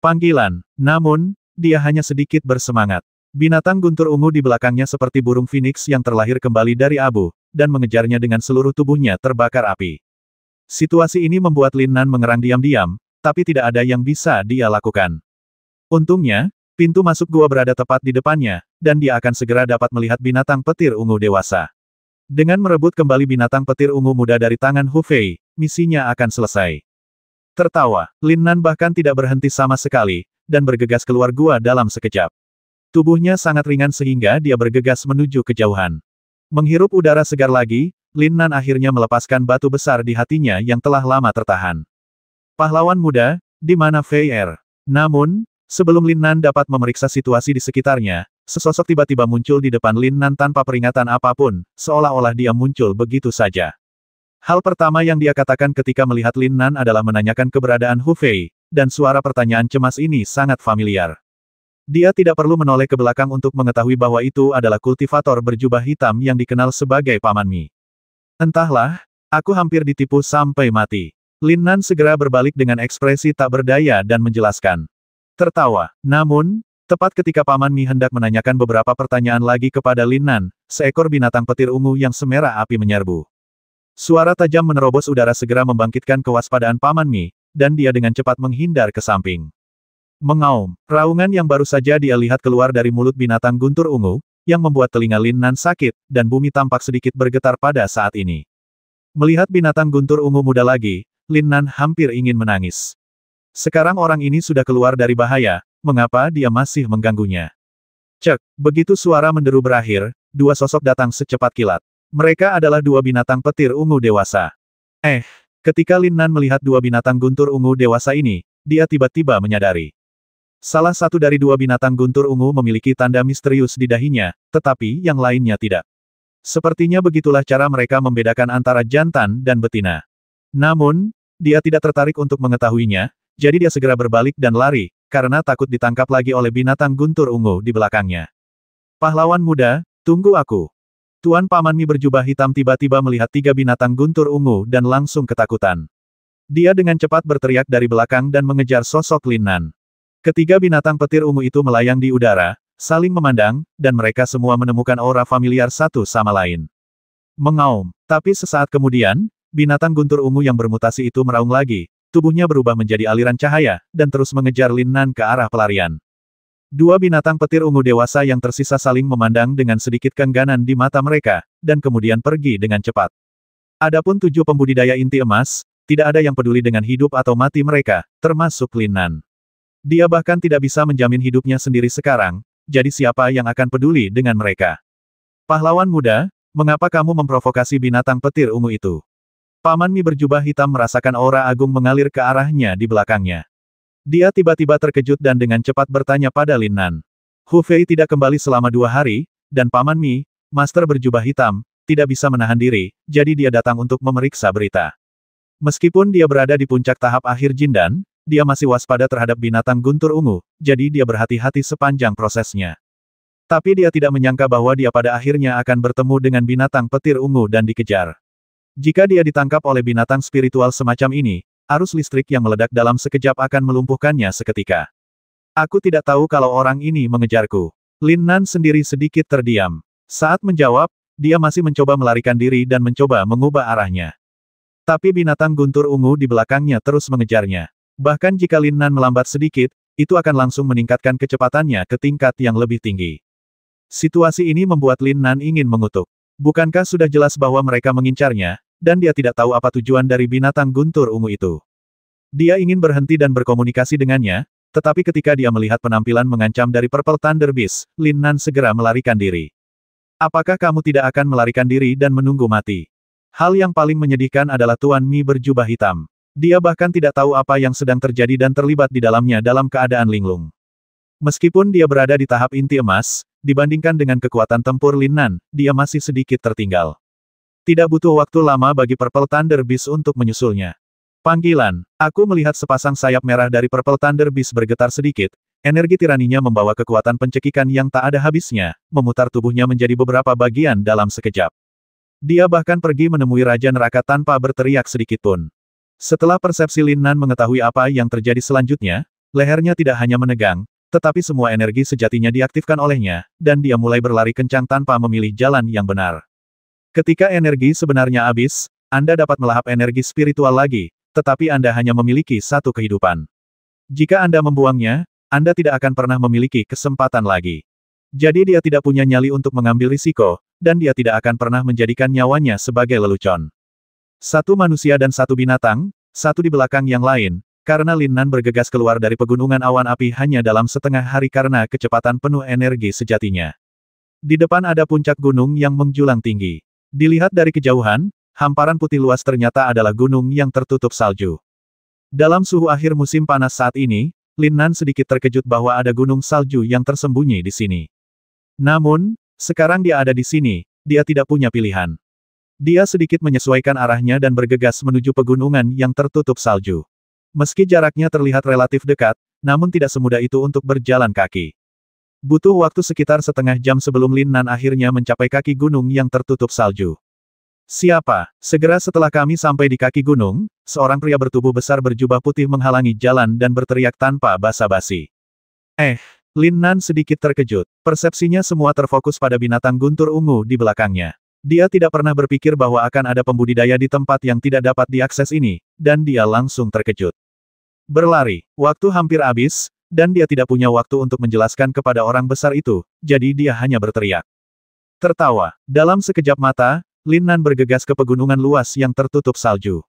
Panggilan, namun, dia hanya sedikit bersemangat. Binatang guntur ungu di belakangnya seperti burung phoenix yang terlahir kembali dari abu, dan mengejarnya dengan seluruh tubuhnya terbakar api. Situasi ini membuat Lin Nan mengerang diam-diam, tapi tidak ada yang bisa dia lakukan. Untungnya, pintu masuk gua berada tepat di depannya, dan dia akan segera dapat melihat binatang petir ungu dewasa. Dengan merebut kembali binatang petir ungu muda dari tangan Hu Fei, misinya akan selesai. Tertawa, Lin Nan bahkan tidak berhenti sama sekali, dan bergegas keluar gua dalam sekejap. Tubuhnya sangat ringan sehingga dia bergegas menuju kejauhan. Menghirup udara segar lagi, Lin Nan akhirnya melepaskan batu besar di hatinya yang telah lama tertahan. Pahlawan muda, di mana Fei Er? Namun, sebelum Lin Nan dapat memeriksa situasi di sekitarnya, sesosok tiba-tiba muncul di depan Lin Nan tanpa peringatan apapun, seolah-olah dia muncul begitu saja. Hal pertama yang dia katakan ketika melihat Lin Nan adalah menanyakan keberadaan Hu Fei, dan suara pertanyaan cemas ini sangat familiar. Dia tidak perlu menoleh ke belakang untuk mengetahui bahwa itu adalah kultivator berjubah hitam yang dikenal sebagai Paman Mi. Entahlah, aku hampir ditipu sampai mati. Lin Nan segera berbalik dengan ekspresi tak berdaya dan menjelaskan. Tertawa. Namun, Tepat ketika Paman Mi hendak menanyakan beberapa pertanyaan lagi kepada Lin Nan, seekor binatang petir ungu yang semerah api menyerbu. Suara tajam menerobos udara segera membangkitkan kewaspadaan Paman Mi, dan dia dengan cepat menghindar ke samping. Mengaum, raungan yang baru saja dia lihat keluar dari mulut binatang guntur ungu, yang membuat telinga Lin Nan sakit, dan bumi tampak sedikit bergetar pada saat ini. Melihat binatang guntur ungu muda lagi, Lin Nan hampir ingin menangis. Sekarang orang ini sudah keluar dari bahaya, mengapa dia masih mengganggunya? Cek, begitu suara menderu berakhir, dua sosok datang secepat kilat. Mereka adalah dua binatang petir ungu dewasa. Ketika Lin Nan melihat dua binatang guntur ungu dewasa ini, dia tiba-tiba menyadari. Salah satu dari dua binatang guntur ungu memiliki tanda misterius di dahinya, tetapi yang lainnya tidak. Sepertinya begitulah cara mereka membedakan antara jantan dan betina. Namun, dia tidak tertarik untuk mengetahuinya, jadi dia segera berbalik dan lari, karena takut ditangkap lagi oleh binatang guntur ungu di belakangnya. Pahlawan muda, tunggu aku. Tuan Paman Mi berjubah hitam tiba-tiba melihat tiga binatang guntur ungu dan langsung ketakutan. Dia dengan cepat berteriak dari belakang dan mengejar sosok Lin Nan. Ketiga binatang petir ungu itu melayang di udara, saling memandang, dan mereka semua menemukan aura familiar satu sama lain. Mengaum, tapi sesaat kemudian, binatang guntur ungu yang bermutasi itu meraung lagi, tubuhnya berubah menjadi aliran cahaya, dan terus mengejar Lin Nan ke arah pelarian. Dua binatang petir ungu dewasa yang tersisa saling memandang dengan sedikit keengganan di mata mereka, dan kemudian pergi dengan cepat. Adapun tujuh pembudidaya inti emas, tidak ada yang peduli dengan hidup atau mati mereka, termasuk Lin Nan. Dia bahkan tidak bisa menjamin hidupnya sendiri sekarang, jadi siapa yang akan peduli dengan mereka? Pahlawan muda, mengapa kamu memprovokasi binatang petir ungu itu? Paman Mi berjubah hitam merasakan aura agung mengalir ke arahnya di belakangnya. Dia tiba-tiba terkejut dan dengan cepat bertanya pada Lin Nan. Hu Fei tidak kembali selama 2 hari, dan Paman Mi, Master berjubah hitam, tidak bisa menahan diri, jadi dia datang untuk memeriksa berita. Meskipun dia berada di puncak tahap akhir Jindan, dia masih waspada terhadap binatang guntur ungu, jadi dia berhati-hati sepanjang prosesnya. Tapi dia tidak menyangka bahwa dia pada akhirnya akan bertemu dengan binatang petir ungu dan dikejar. Jika dia ditangkap oleh binatang spiritual semacam ini, arus listrik yang meledak dalam sekejap akan melumpuhkannya seketika. Aku tidak tahu kalau orang ini mengejarku. Lin Nan sendiri sedikit terdiam. Saat menjawab, dia masih mencoba melarikan diri dan mencoba mengubah arahnya. Tapi binatang guntur ungu di belakangnya terus mengejarnya. Bahkan jika Lin Nan melambat sedikit, itu akan langsung meningkatkan kecepatannya ke tingkat yang lebih tinggi. Situasi ini membuat Lin Nan ingin mengutuk. Bukankah sudah jelas bahwa mereka mengincarnya, dan dia tidak tahu apa tujuan dari binatang guntur ungu itu. Dia ingin berhenti dan berkomunikasi dengannya, tetapi ketika dia melihat penampilan mengancam dari Purple Thunder Beast, Lin Nan segera melarikan diri. Apakah kamu tidak akan melarikan diri dan menunggu mati? Hal yang paling menyedihkan adalah Tuan Mi berjubah hitam. Dia bahkan tidak tahu apa yang sedang terjadi dan terlibat di dalamnya dalam keadaan linglung. Meskipun dia berada di tahap inti emas, dibandingkan dengan kekuatan tempur Lin Nan, dia masih sedikit tertinggal. Tidak butuh waktu lama bagi Purple Thunder Beast untuk menyusulnya. Panggilan. Aku melihat sepasang sayap merah dari Purple Thunder Beast bergetar sedikit, energi tiraninya membawa kekuatan pencekikan yang tak ada habisnya, memutar tubuhnya menjadi beberapa bagian dalam sekejap. Dia bahkan pergi menemui Raja Neraka tanpa berteriak sedikitpun. Setelah persepsi Lin Nan mengetahui apa yang terjadi selanjutnya, lehernya tidak hanya menegang, tetapi semua energi sejatinya diaktifkan olehnya, dan dia mulai berlari kencang tanpa memilih jalan yang benar. Ketika energi sebenarnya habis, Anda dapat melahap energi spiritual lagi, tetapi Anda hanya memiliki satu kehidupan. Jika Anda membuangnya, Anda tidak akan pernah memiliki kesempatan lagi. Jadi dia tidak punya nyali untuk mengambil risiko, dan dia tidak akan pernah menjadikan nyawanya sebagai lelucon. Satu manusia dan satu binatang, satu di belakang yang lain, karena Lin Nan bergegas keluar dari pegunungan awan api hanya dalam setengah hari karena kecepatan penuh energi sejatinya. Di depan ada puncak gunung yang menjulang tinggi. Dilihat dari kejauhan, hamparan putih luas ternyata adalah gunung yang tertutup salju. Dalam suhu akhir musim panas saat ini, Lin Nan sedikit terkejut bahwa ada gunung salju yang tersembunyi di sini. Namun, sekarang dia ada di sini, dia tidak punya pilihan. Dia sedikit menyesuaikan arahnya dan bergegas menuju pegunungan yang tertutup salju. Meski jaraknya terlihat relatif dekat, namun tidak semudah itu untuk berjalan kaki. Butuh waktu sekitar setengah jam sebelum Lin Nan akhirnya mencapai kaki gunung yang tertutup salju. Siapa? Segera setelah kami sampai di kaki gunung, seorang pria bertubuh besar berjubah putih menghalangi jalan dan berteriak tanpa basa-basi. Lin Nan sedikit terkejut. Persepsinya semua terfokus pada binatang guntur ungu di belakangnya. Dia tidak pernah berpikir bahwa akan ada pembudidaya di tempat yang tidak dapat diakses ini, dan dia langsung terkejut. Berlari. Waktu hampir habis, dan dia tidak punya waktu untuk menjelaskan kepada orang besar itu, jadi dia hanya berteriak. Tertawa. Dalam sekejap mata, Lin Nan bergegas ke pegunungan luas yang tertutup salju.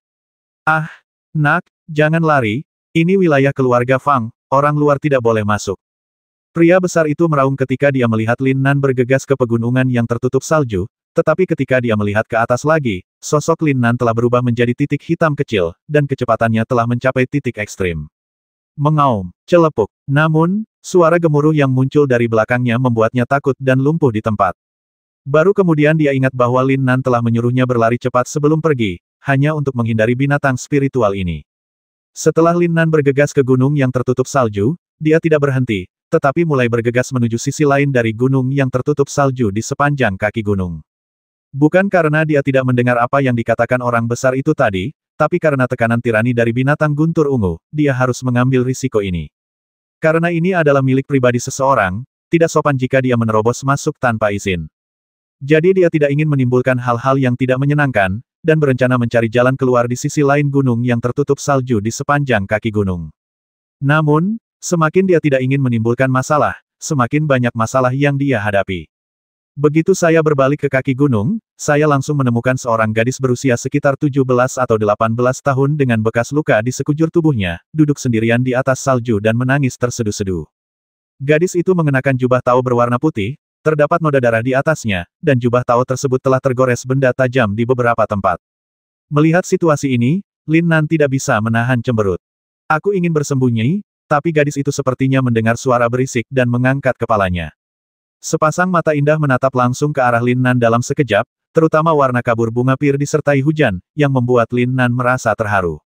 Ah, nak, jangan lari, ini wilayah keluarga Fang, orang luar tidak boleh masuk. Pria besar itu meraung ketika dia melihat Lin Nan bergegas ke pegunungan yang tertutup salju, tetapi ketika dia melihat ke atas lagi, sosok Lin Nan telah berubah menjadi titik hitam kecil, dan kecepatannya telah mencapai titik ekstrim. Mengaum, celepuk. Namun, suara gemuruh yang muncul dari belakangnya membuatnya takut dan lumpuh di tempat. Baru kemudian dia ingat bahwa Lin Nan telah menyuruhnya berlari cepat sebelum pergi, hanya untuk menghindari binatang spiritual ini. Setelah Lin Nan bergegas ke gunung yang tertutup salju, dia tidak berhenti, tetapi mulai bergegas menuju sisi lain dari gunung yang tertutup salju di sepanjang kaki gunung. Bukan karena dia tidak mendengar apa yang dikatakan orang besar itu tadi, tapi karena tekanan tirani dari binatang guntur ungu, dia harus mengambil risiko ini. Karena ini adalah milik pribadi seseorang, tidak sopan jika dia menerobos masuk tanpa izin. Jadi dia tidak ingin menimbulkan hal-hal yang tidak menyenangkan, dan berencana mencari jalan keluar di sisi lain gunung yang tertutup salju di sepanjang kaki gunung. Namun, semakin dia tidak ingin menimbulkan masalah, semakin banyak masalah yang dia hadapi. Begitu saya berbalik ke kaki gunung, saya langsung menemukan seorang gadis berusia sekitar 17 atau 18 tahun dengan bekas luka di sekujur tubuhnya, duduk sendirian di atas salju dan menangis terseduh-seduh. Gadis itu mengenakan jubah tao berwarna putih, terdapat noda darah di atasnya, dan jubah tao tersebut telah tergores benda tajam di beberapa tempat. Melihat situasi ini, Lin Nan tidak bisa menahan cemberut. Aku ingin bersembunyi, tapi gadis itu sepertinya mendengar suara berisik dan mengangkat kepalanya. Sepasang mata indah menatap langsung ke arah Lin Nan dalam sekejap, terutama warna kabur bunga pir disertai hujan, yang membuat Lin Nan merasa terharu.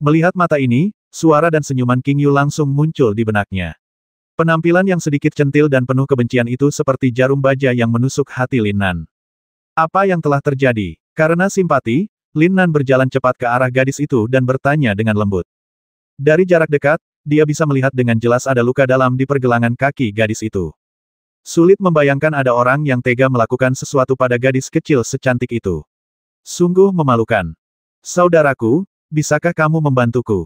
Melihat mata ini, suara dan senyuman King Yu langsung muncul di benaknya. Penampilan yang sedikit centil dan penuh kebencian itu seperti jarum baja yang menusuk hati Lin Nan. Apa yang telah terjadi? Karena simpati, Lin Nan berjalan cepat ke arah gadis itu dan bertanya dengan lembut. Dari jarak dekat, dia bisa melihat dengan jelas ada luka dalam di pergelangan kaki gadis itu. Sulit membayangkan ada orang yang tega melakukan sesuatu pada gadis kecil secantik itu. Sungguh memalukan. Saudaraku, bisakah kamu membantuku?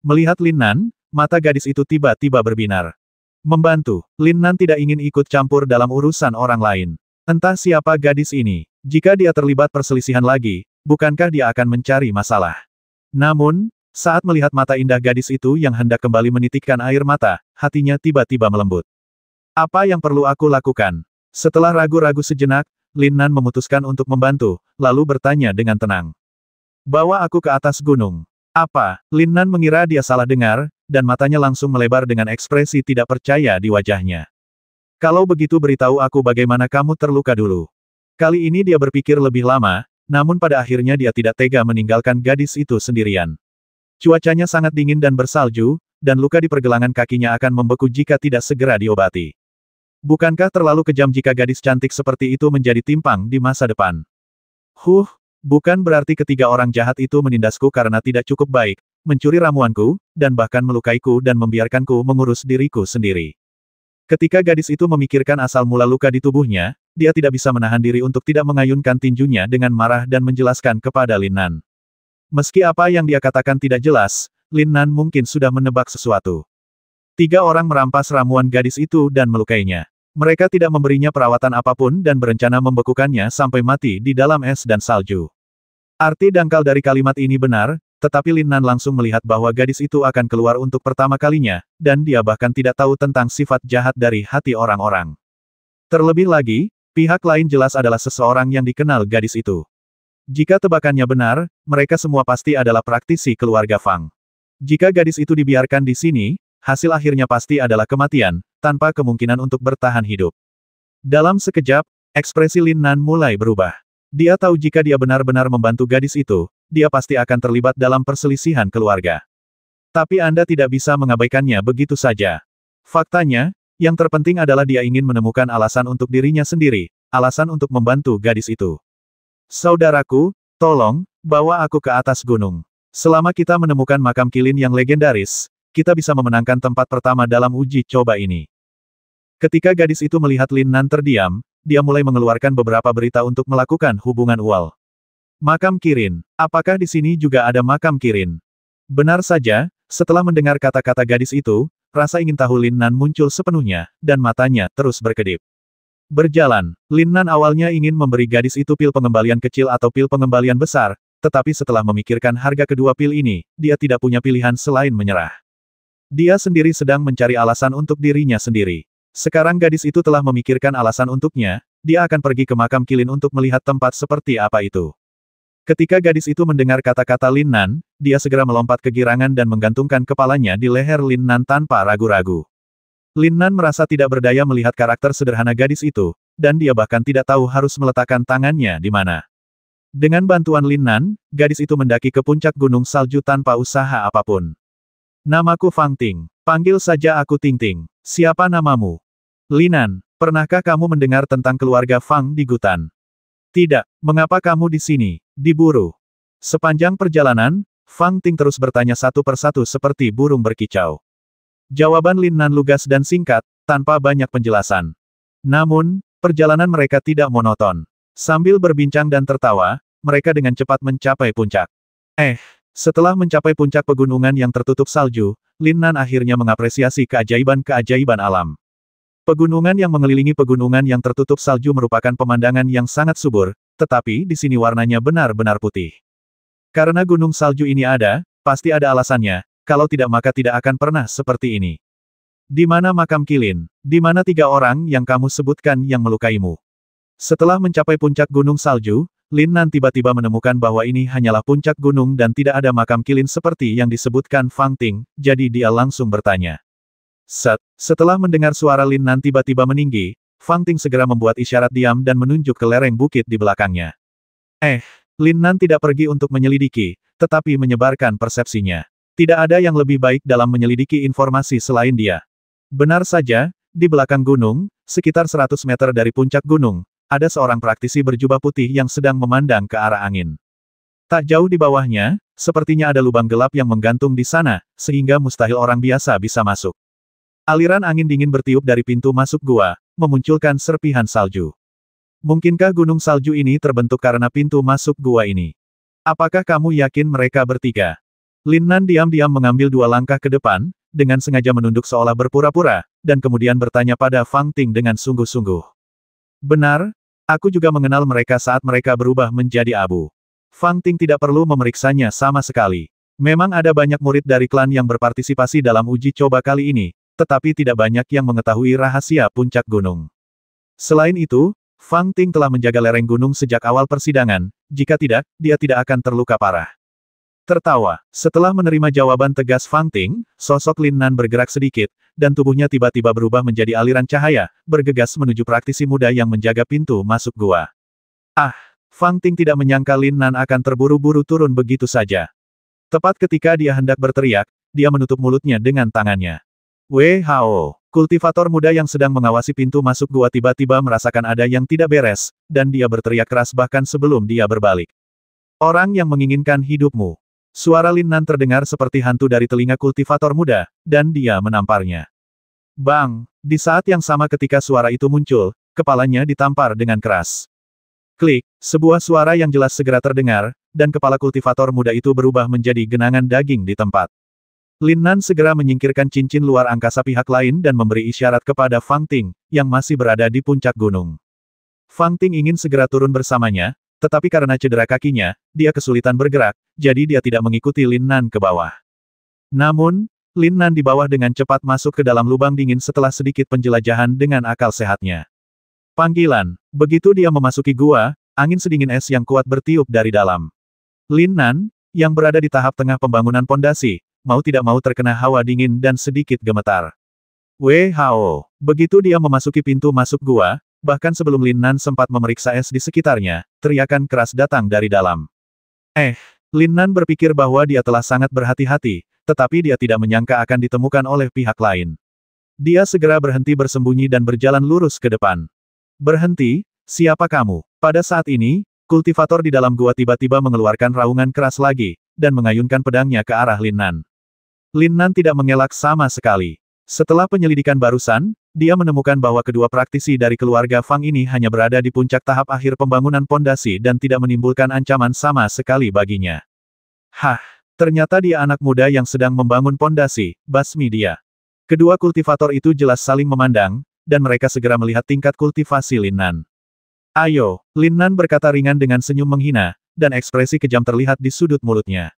Melihat Lin Nan, mata gadis itu tiba-tiba berbinar. Membantu, Lin Nan tidak ingin ikut campur dalam urusan orang lain. Entah siapa gadis ini. Jika dia terlibat perselisihan lagi, bukankah dia akan mencari masalah? Namun, saat melihat mata indah gadis itu yang hendak kembali menitikkan air mata, hatinya tiba-tiba melembut. Apa yang perlu aku lakukan? Setelah ragu-ragu sejenak, Lin Nan memutuskan untuk membantu, lalu bertanya dengan tenang. Bawa aku ke atas gunung. Apa? Lin Nan mengira dia salah dengar, dan matanya langsung melebar dengan ekspresi tidak percaya di wajahnya. Kalau begitu beritahu aku bagaimana kamu terluka dulu. Kali ini dia berpikir lebih lama, namun pada akhirnya dia tidak tega meninggalkan gadis itu sendirian. Cuacanya sangat dingin dan bersalju, dan luka di pergelangan kakinya akan membeku jika tidak segera diobati. Bukankah terlalu kejam jika gadis cantik seperti itu menjadi timpang di masa depan? Bukan berarti ketiga orang jahat itu menindasku karena tidak cukup baik, mencuri ramuanku, dan bahkan melukaiku dan membiarkanku mengurus diriku sendiri. Ketika gadis itu memikirkan asal mula luka di tubuhnya, dia tidak bisa menahan diri untuk tidak mengayunkan tinjunya dengan marah dan menjelaskan kepada Lin Nan. Meski apa yang dia katakan tidak jelas, Lin Nan mungkin sudah menebak sesuatu. 3 orang merampas ramuan gadis itu dan melukainya. Mereka tidak memberinya perawatan apapun dan berencana membekukannya sampai mati di dalam es dan salju. Arti dangkal dari kalimat ini benar, tetapi Lin Nan langsung melihat bahwa gadis itu akan keluar untuk pertama kalinya, dan dia bahkan tidak tahu tentang sifat jahat dari hati orang-orang. Terlebih lagi, pihak lain jelas adalah seseorang yang dikenal gadis itu. Jika tebakannya benar, mereka semua pasti adalah praktisi keluarga Fang. Jika gadis itu dibiarkan di sini, hasil akhirnya pasti adalah kematian, tanpa kemungkinan untuk bertahan hidup. Dalam sekejap, ekspresi Lin Nan mulai berubah. Dia tahu jika dia benar-benar membantu gadis itu, dia pasti akan terlibat dalam perselisihan keluarga. Tapi Anda tidak bisa mengabaikannya begitu saja. Faktanya, yang terpenting adalah dia ingin menemukan alasan untuk dirinya sendiri, alasan untuk membantu gadis itu. Saudaraku, tolong, bawa aku ke atas gunung. Selama kita menemukan makam Qilin yang legendaris, kita bisa memenangkan tempat pertama dalam uji coba ini. Ketika gadis itu melihat Lin Nan terdiam, dia mulai mengeluarkan beberapa berita untuk melakukan hubungan ual. Makam Kirin. Apakah di sini juga ada makam Kirin? Benar saja, setelah mendengar kata-kata gadis itu, rasa ingin tahu Lin Nan muncul sepenuhnya, dan matanya terus berkedip. Berjalan, Lin Nan awalnya ingin memberi gadis itu pil pengembalian kecil atau pil pengembalian besar, tetapi setelah memikirkan harga kedua pil ini, dia tidak punya pilihan selain menyerah. Dia sendiri sedang mencari alasan untuk dirinya sendiri. Sekarang gadis itu telah memikirkan alasan untuknya, dia akan pergi ke makam Kilin untuk melihat tempat seperti apa itu. Ketika gadis itu mendengar kata-kata Lin Nan, dia segera melompat ke girangan dan menggantungkan kepalanya di leher Lin Nan tanpa ragu-ragu. Lin Nan merasa tidak berdaya melihat karakter sederhana gadis itu, dan dia bahkan tidak tahu harus meletakkan tangannya di mana. Dengan bantuan Lin Nan, gadis itu mendaki ke puncak gunung salju tanpa usaha apapun. Namaku Fang Ting. Panggil saja aku Ting Ting. Siapa namamu? Lin Nan, pernahkah kamu mendengar tentang keluarga Fang di Gutan? Tidak, mengapa kamu di sini? Diburu. Sepanjang perjalanan, Fang Ting terus bertanya satu persatu seperti burung berkicau. Jawaban Lin Nan lugas dan singkat, tanpa banyak penjelasan. Namun, perjalanan mereka tidak monoton. Sambil berbincang dan tertawa, mereka dengan cepat mencapai puncak. Setelah mencapai puncak pegunungan yang tertutup salju, Lin Nan akhirnya mengapresiasi keajaiban-keajaiban alam. Pegunungan yang mengelilingi pegunungan yang tertutup salju merupakan pemandangan yang sangat subur, tetapi di sini warnanya benar-benar putih. Karena gunung salju ini ada, pasti ada alasannya, kalau tidak maka tidak akan pernah seperti ini. Di mana makam Kilin? Di mana 3 orang yang kamu sebutkan yang melukaimu? Setelah mencapai puncak gunung salju, Lin Nan tiba-tiba menemukan bahwa ini hanyalah puncak gunung dan tidak ada makam Kilin seperti yang disebutkan Fang Ting, jadi dia langsung bertanya. Setelah mendengar suara Lin Nan tiba-tiba meninggi, Fang Ting segera membuat isyarat diam dan menunjuk ke lereng bukit di belakangnya. Lin Nan tidak pergi untuk menyelidiki, tetapi menyebarkan persepsinya. Tidak ada yang lebih baik dalam menyelidiki informasi selain dia. Benar saja, di belakang gunung, sekitar 100 meter dari puncak gunung, ada seorang praktisi berjubah putih yang sedang memandang ke arah angin. Tak jauh di bawahnya, sepertinya ada lubang gelap yang menggantung di sana, sehingga mustahil orang biasa bisa masuk. Aliran angin dingin bertiup dari pintu masuk gua, memunculkan serpihan salju. Mungkinkah gunung salju ini terbentuk karena pintu masuk gua ini? Apakah kamu yakin mereka bertiga? Lin Nan diam-diam mengambil 2 langkah ke depan, dengan sengaja menunduk seolah berpura-pura, dan kemudian bertanya pada Fang Ting dengan sungguh-sungguh. Benar, aku juga mengenal mereka saat mereka berubah menjadi abu. Fang Ting tidak perlu memeriksanya sama sekali. Memang ada banyak murid dari klan yang berpartisipasi dalam uji coba kali ini, tetapi tidak banyak yang mengetahui rahasia puncak gunung. Selain itu, Fang Ting telah menjaga lereng gunung sejak awal persidangan, jika tidak, dia tidak akan terluka parah. Tertawa, setelah menerima jawaban tegas Fang Ting, sosok Lin Nan bergerak sedikit, dan tubuhnya tiba-tiba berubah menjadi aliran cahaya, bergegas menuju praktisi muda yang menjaga pintu masuk gua. Fang Ting tidak menyangka Lin Nan akan terburu-buru turun begitu saja. Tepat ketika dia hendak berteriak, dia menutup mulutnya dengan tangannya. Wei Hao, kultivator muda yang sedang mengawasi pintu masuk gua tiba-tiba merasakan ada yang tidak beres, dan dia berteriak keras bahkan sebelum dia berbalik. Orang yang menginginkan hidupmu. Suara Lin Nan terdengar seperti hantu dari telinga kultivator muda, dan dia menamparnya. Bang! Di saat yang sama ketika suara itu muncul, kepalanya ditampar dengan keras. Klik, sebuah suara yang jelas segera terdengar, dan kepala kultivator muda itu berubah menjadi genangan daging di tempat. Lin Nan segera menyingkirkan cincin luar angkasa pihak lain dan memberi isyarat kepada Fang Ting, yang masih berada di puncak gunung. Fang Ting ingin segera turun bersamanya, tetapi karena cedera kakinya, dia kesulitan bergerak, jadi dia tidak mengikuti Lin Nan ke bawah. Namun, Lin Nan di bawah dengan cepat masuk ke dalam lubang dingin setelah sedikit penjelajahan dengan akal sehatnya. Panggilan. Begitu dia memasuki gua, angin sedingin es yang kuat bertiup dari dalam. Lin Nan, yang berada di tahap tengah pembangunan pondasi, mau tidak mau terkena hawa dingin dan sedikit gemetar. Wei Hao. Begitu dia memasuki pintu masuk gua, bahkan sebelum Lin Nan sempat memeriksa es di sekitarnya, teriakan keras datang dari dalam. Lin Nan berpikir bahwa dia telah sangat berhati-hati, tetapi dia tidak menyangka akan ditemukan oleh pihak lain. Dia segera berhenti bersembunyi dan berjalan lurus ke depan. Berhenti, siapa kamu? Pada saat ini, kultivator di dalam gua tiba-tiba mengeluarkan raungan keras lagi, dan mengayunkan pedangnya ke arah Lin Nan. Lin Nan tidak mengelak sama sekali. Setelah penyelidikan barusan, dia menemukan bahwa kedua praktisi dari keluarga Fang ini hanya berada di puncak tahap akhir pembangunan pondasi dan tidak menimbulkan ancaman sama sekali baginya. Hah, ternyata dia anak muda yang sedang membangun pondasi, basmi dia. Kedua kultivator itu jelas saling memandang, dan mereka segera melihat tingkat kultivasi Lin Nan. Ayo, Lin Nan berkata ringan dengan senyum menghina, dan ekspresi kejam terlihat di sudut mulutnya.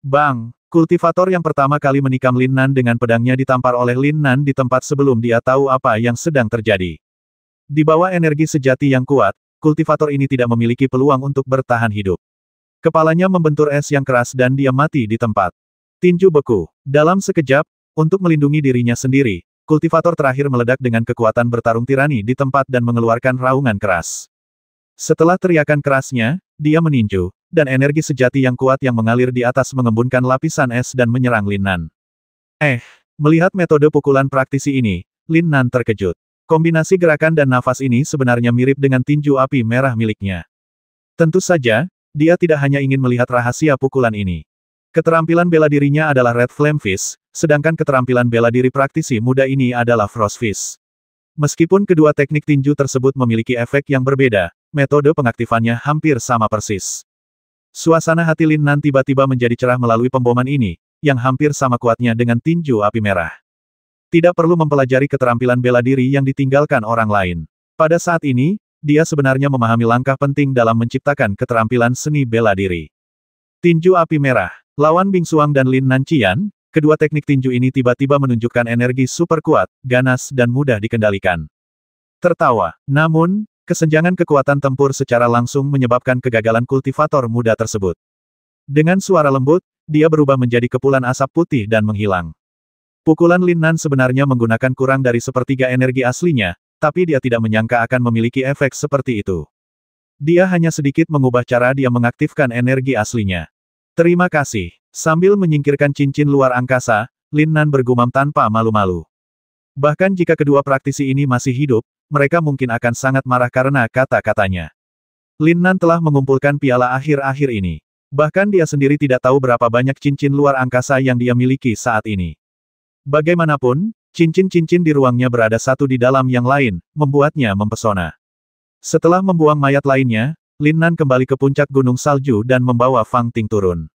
Bang! Kultivator yang pertama kali menikam Lin Nan dengan pedangnya ditampar oleh Lin Nan di tempat sebelum dia tahu apa yang sedang terjadi. Di bawah energi sejati yang kuat, kultivator ini tidak memiliki peluang untuk bertahan hidup. Kepalanya membentur es yang keras dan dia mati di tempat. Tinju beku. Dalam sekejap, untuk melindungi dirinya sendiri, kultivator terakhir meledak dengan kekuatan bertarung tirani di tempat dan mengeluarkan raungan keras. Setelah teriakan kerasnya, dia meninju, dan energi sejati yang kuat yang mengalir di atas mengembunkan lapisan es dan menyerang Lin Nan. Melihat metode pukulan praktisi ini, Lin Nan terkejut. Kombinasi gerakan dan nafas ini sebenarnya mirip dengan tinju api merah miliknya. Tentu saja, dia tidak hanya ingin melihat rahasia pukulan ini. Keterampilan bela dirinya adalah Red Flame Fist, sedangkan keterampilan bela diri praktisi muda ini adalah Frost Fist. Meskipun kedua teknik tinju tersebut memiliki efek yang berbeda, metode pengaktifannya hampir sama persis. Suasana hati Lin Nan tiba-tiba menjadi cerah melalui pemboman ini, yang hampir sama kuatnya dengan tinju api merah. Tidak perlu mempelajari keterampilan bela diri yang ditinggalkan orang lain. Pada saat ini, dia sebenarnya memahami langkah penting dalam menciptakan keterampilan seni bela diri. Tinju api merah. Lawan Bing Xuang dan Lin Nan Qian, kedua teknik tinju ini tiba-tiba menunjukkan energi super kuat, ganas dan mudah dikendalikan. Tertawa. Namun, kesenjangan kekuatan tempur secara langsung menyebabkan kegagalan kultivator muda tersebut. Dengan suara lembut, dia berubah menjadi kepulan asap putih dan menghilang. Pukulan Lin Nan sebenarnya menggunakan kurang dari sepertiga energi aslinya, tapi dia tidak menyangka akan memiliki efek seperti itu. Dia hanya sedikit mengubah cara dia mengaktifkan energi aslinya. Terima kasih. Sambil menyingkirkan cincin luar angkasa, Lin Nan bergumam tanpa malu-malu. Bahkan jika kedua praktisi ini masih hidup, mereka mungkin akan sangat marah karena kata-katanya. Lin Nan telah mengumpulkan piala akhir-akhir ini. Bahkan dia sendiri tidak tahu berapa banyak cincin luar angkasa yang dia miliki saat ini. Bagaimanapun, cincin-cincin di ruangnya berada satu di dalam yang lain, membuatnya mempesona. Setelah membuang mayat lainnya, Lin Nan kembali ke puncak gunung salju dan membawa Fang Ting turun.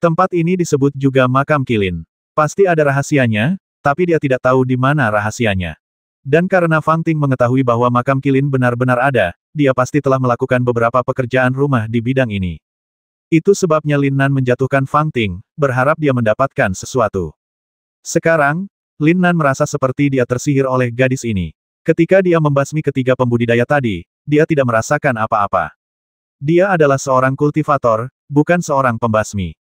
Tempat ini disebut juga makam Qilin. Pasti ada rahasianya, tapi dia tidak tahu di mana rahasianya. Dan karena Fang Ting mengetahui bahwa makam Qilin benar-benar ada, dia pasti telah melakukan beberapa pekerjaan rumah di bidang ini. Itu sebabnya Lin Nan menjatuhkan Fang Ting, berharap dia mendapatkan sesuatu. Sekarang, Lin Nan merasa seperti dia tersihir oleh gadis ini. Ketika dia membasmi ketiga pembudidaya tadi, dia tidak merasakan apa-apa. Dia adalah seorang kultivator, bukan seorang pembasmi.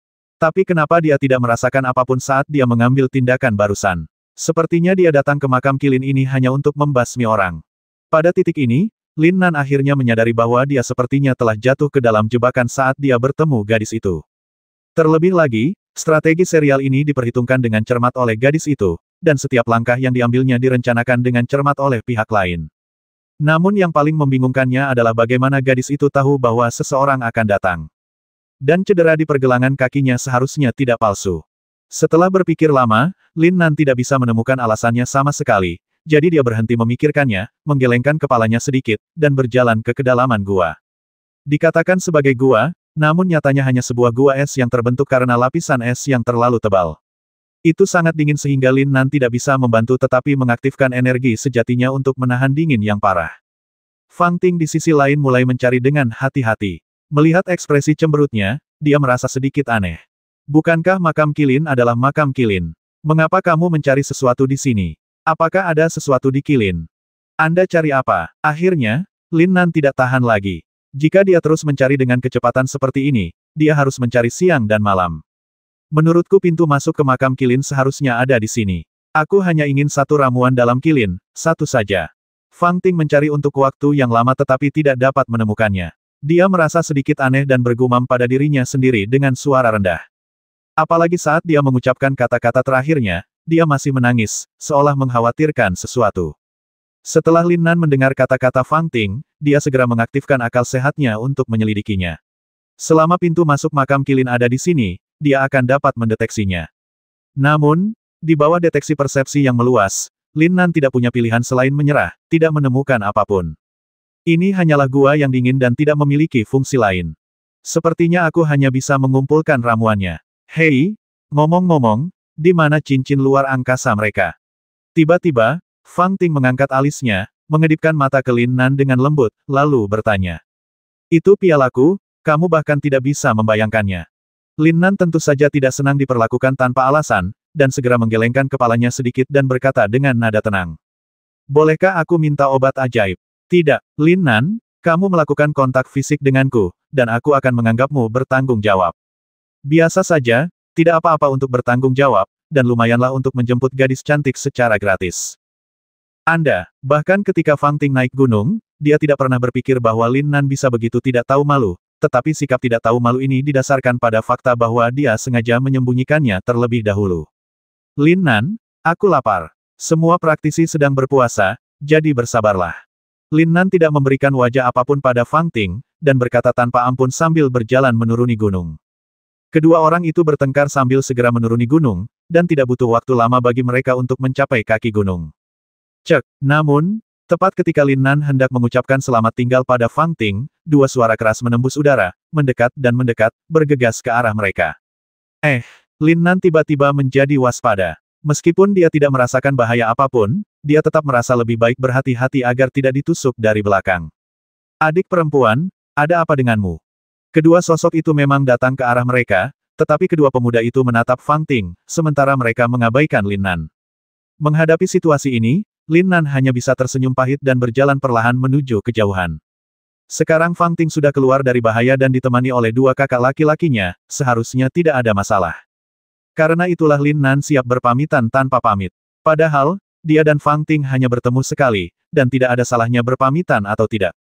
Tapi kenapa dia tidak merasakan apapun saat dia mengambil tindakan barusan? Sepertinya dia datang ke makam Qilin ini hanya untuk membasmi orang. Pada titik ini, Lin Nan akhirnya menyadari bahwa dia sepertinya telah jatuh ke dalam jebakan saat dia bertemu gadis itu. Terlebih lagi, strategi serial ini diperhitungkan dengan cermat oleh gadis itu, dan setiap langkah yang diambilnya direncanakan dengan cermat oleh pihak lain. Namun yang paling membingungkannya adalah bagaimana gadis itu tahu bahwa seseorang akan datang. Dan cedera di pergelangan kakinya seharusnya tidak palsu. Setelah berpikir lama, Lin Nan tidak bisa menemukan alasannya sama sekali, jadi dia berhenti memikirkannya, menggelengkan kepalanya sedikit, dan berjalan ke kedalaman gua. Dikatakan sebagai gua, namun nyatanya hanya sebuah gua es yang terbentuk karena lapisan es yang terlalu tebal. Itu sangat dingin sehingga Lin Nan tidak bisa membantu tetapi mengaktifkan energi sejatinya untuk menahan dingin yang parah. Fang Ting di sisi lain mulai mencari dengan hati-hati. Melihat ekspresi cemberutnya, dia merasa sedikit aneh. Bukankah makam Qilin adalah makam Qilin? Mengapa kamu mencari sesuatu di sini? Apakah ada sesuatu di Qilin? Anda cari apa? Akhirnya, Lin Nan tidak tahan lagi. Jika dia terus mencari dengan kecepatan seperti ini, dia harus mencari siang dan malam. Menurutku pintu masuk ke makam Qilin seharusnya ada di sini. Aku hanya ingin satu ramuan dalam Qilin, satu saja. Fang Ting mencari untuk waktu yang lama tetapi tidak dapat menemukannya. Dia merasa sedikit aneh dan bergumam pada dirinya sendiri dengan suara rendah. Apalagi saat dia mengucapkan kata-kata terakhirnya, dia masih menangis, seolah mengkhawatirkan sesuatu. Setelah Lin Nan mendengar kata-kata Fang Ting, dia segera mengaktifkan akal sehatnya untuk menyelidikinya. Selama pintu masuk makam Qilin ada di sini, dia akan dapat mendeteksinya. Namun, di bawah deteksi persepsi yang meluas, Lin Nan tidak punya pilihan selain menyerah, tidak menemukan apapun. Ini hanyalah gua yang dingin dan tidak memiliki fungsi lain. Sepertinya aku hanya bisa mengumpulkan ramuannya. Hei, ngomong-ngomong, di mana cincin luar angkasa mereka? Tiba-tiba, Fang Ting mengangkat alisnya, mengedipkan mata ke Lin Nan dengan lembut, lalu bertanya. Itu pialaku, kamu bahkan tidak bisa membayangkannya. Lin Nan tentu saja tidak senang diperlakukan tanpa alasan, dan segera menggelengkan kepalanya sedikit dan berkata dengan nada tenang. Bolehkah aku minta obat ajaib? Tidak, Lin Nan, kamu melakukan kontak fisik denganku, dan aku akan menganggapmu bertanggung jawab. Biasa saja, tidak apa-apa untuk bertanggung jawab, dan lumayanlah untuk menjemput gadis cantik secara gratis. Bahkan ketika Fang Ting naik gunung, dia tidak pernah berpikir bahwa Lin Nan bisa begitu tidak tahu malu, tetapi sikap tidak tahu malu ini didasarkan pada fakta bahwa dia sengaja menyembunyikannya terlebih dahulu. Lin Nan, aku lapar. Semua praktisi sedang berpuasa, jadi bersabarlah. Lin Nan tidak memberikan wajah apapun pada Fang Ting, dan berkata tanpa ampun sambil berjalan menuruni gunung. Kedua orang itu bertengkar sambil segera menuruni gunung, dan tidak butuh waktu lama bagi mereka untuk mencapai kaki gunung. Cek, namun, tepat ketika Lin Nan hendak mengucapkan selamat tinggal pada Fang Ting, dua suara keras menembus udara, mendekat dan mendekat, bergegas ke arah mereka. Lin Nan tiba-tiba menjadi waspada. Meskipun dia tidak merasakan bahaya apapun, dia tetap merasa lebih baik berhati-hati agar tidak ditusuk dari belakang. Adik perempuan, ada apa denganmu? Kedua sosok itu memang datang ke arah mereka, tetapi kedua pemuda itu menatap Fang Ting, sementara mereka mengabaikan Lin Nan. Menghadapi situasi ini, Lin Nan hanya bisa tersenyum pahit dan berjalan perlahan menuju kejauhan. Sekarang Fang Ting sudah keluar dari bahaya dan ditemani oleh dua kakak laki-lakinya, seharusnya tidak ada masalah. Karena itulah Lin Nan siap berpamitan tanpa pamit. Padahal, dia dan Fang Ting hanya bertemu sekali, dan tidak ada salahnya berpamitan atau tidak.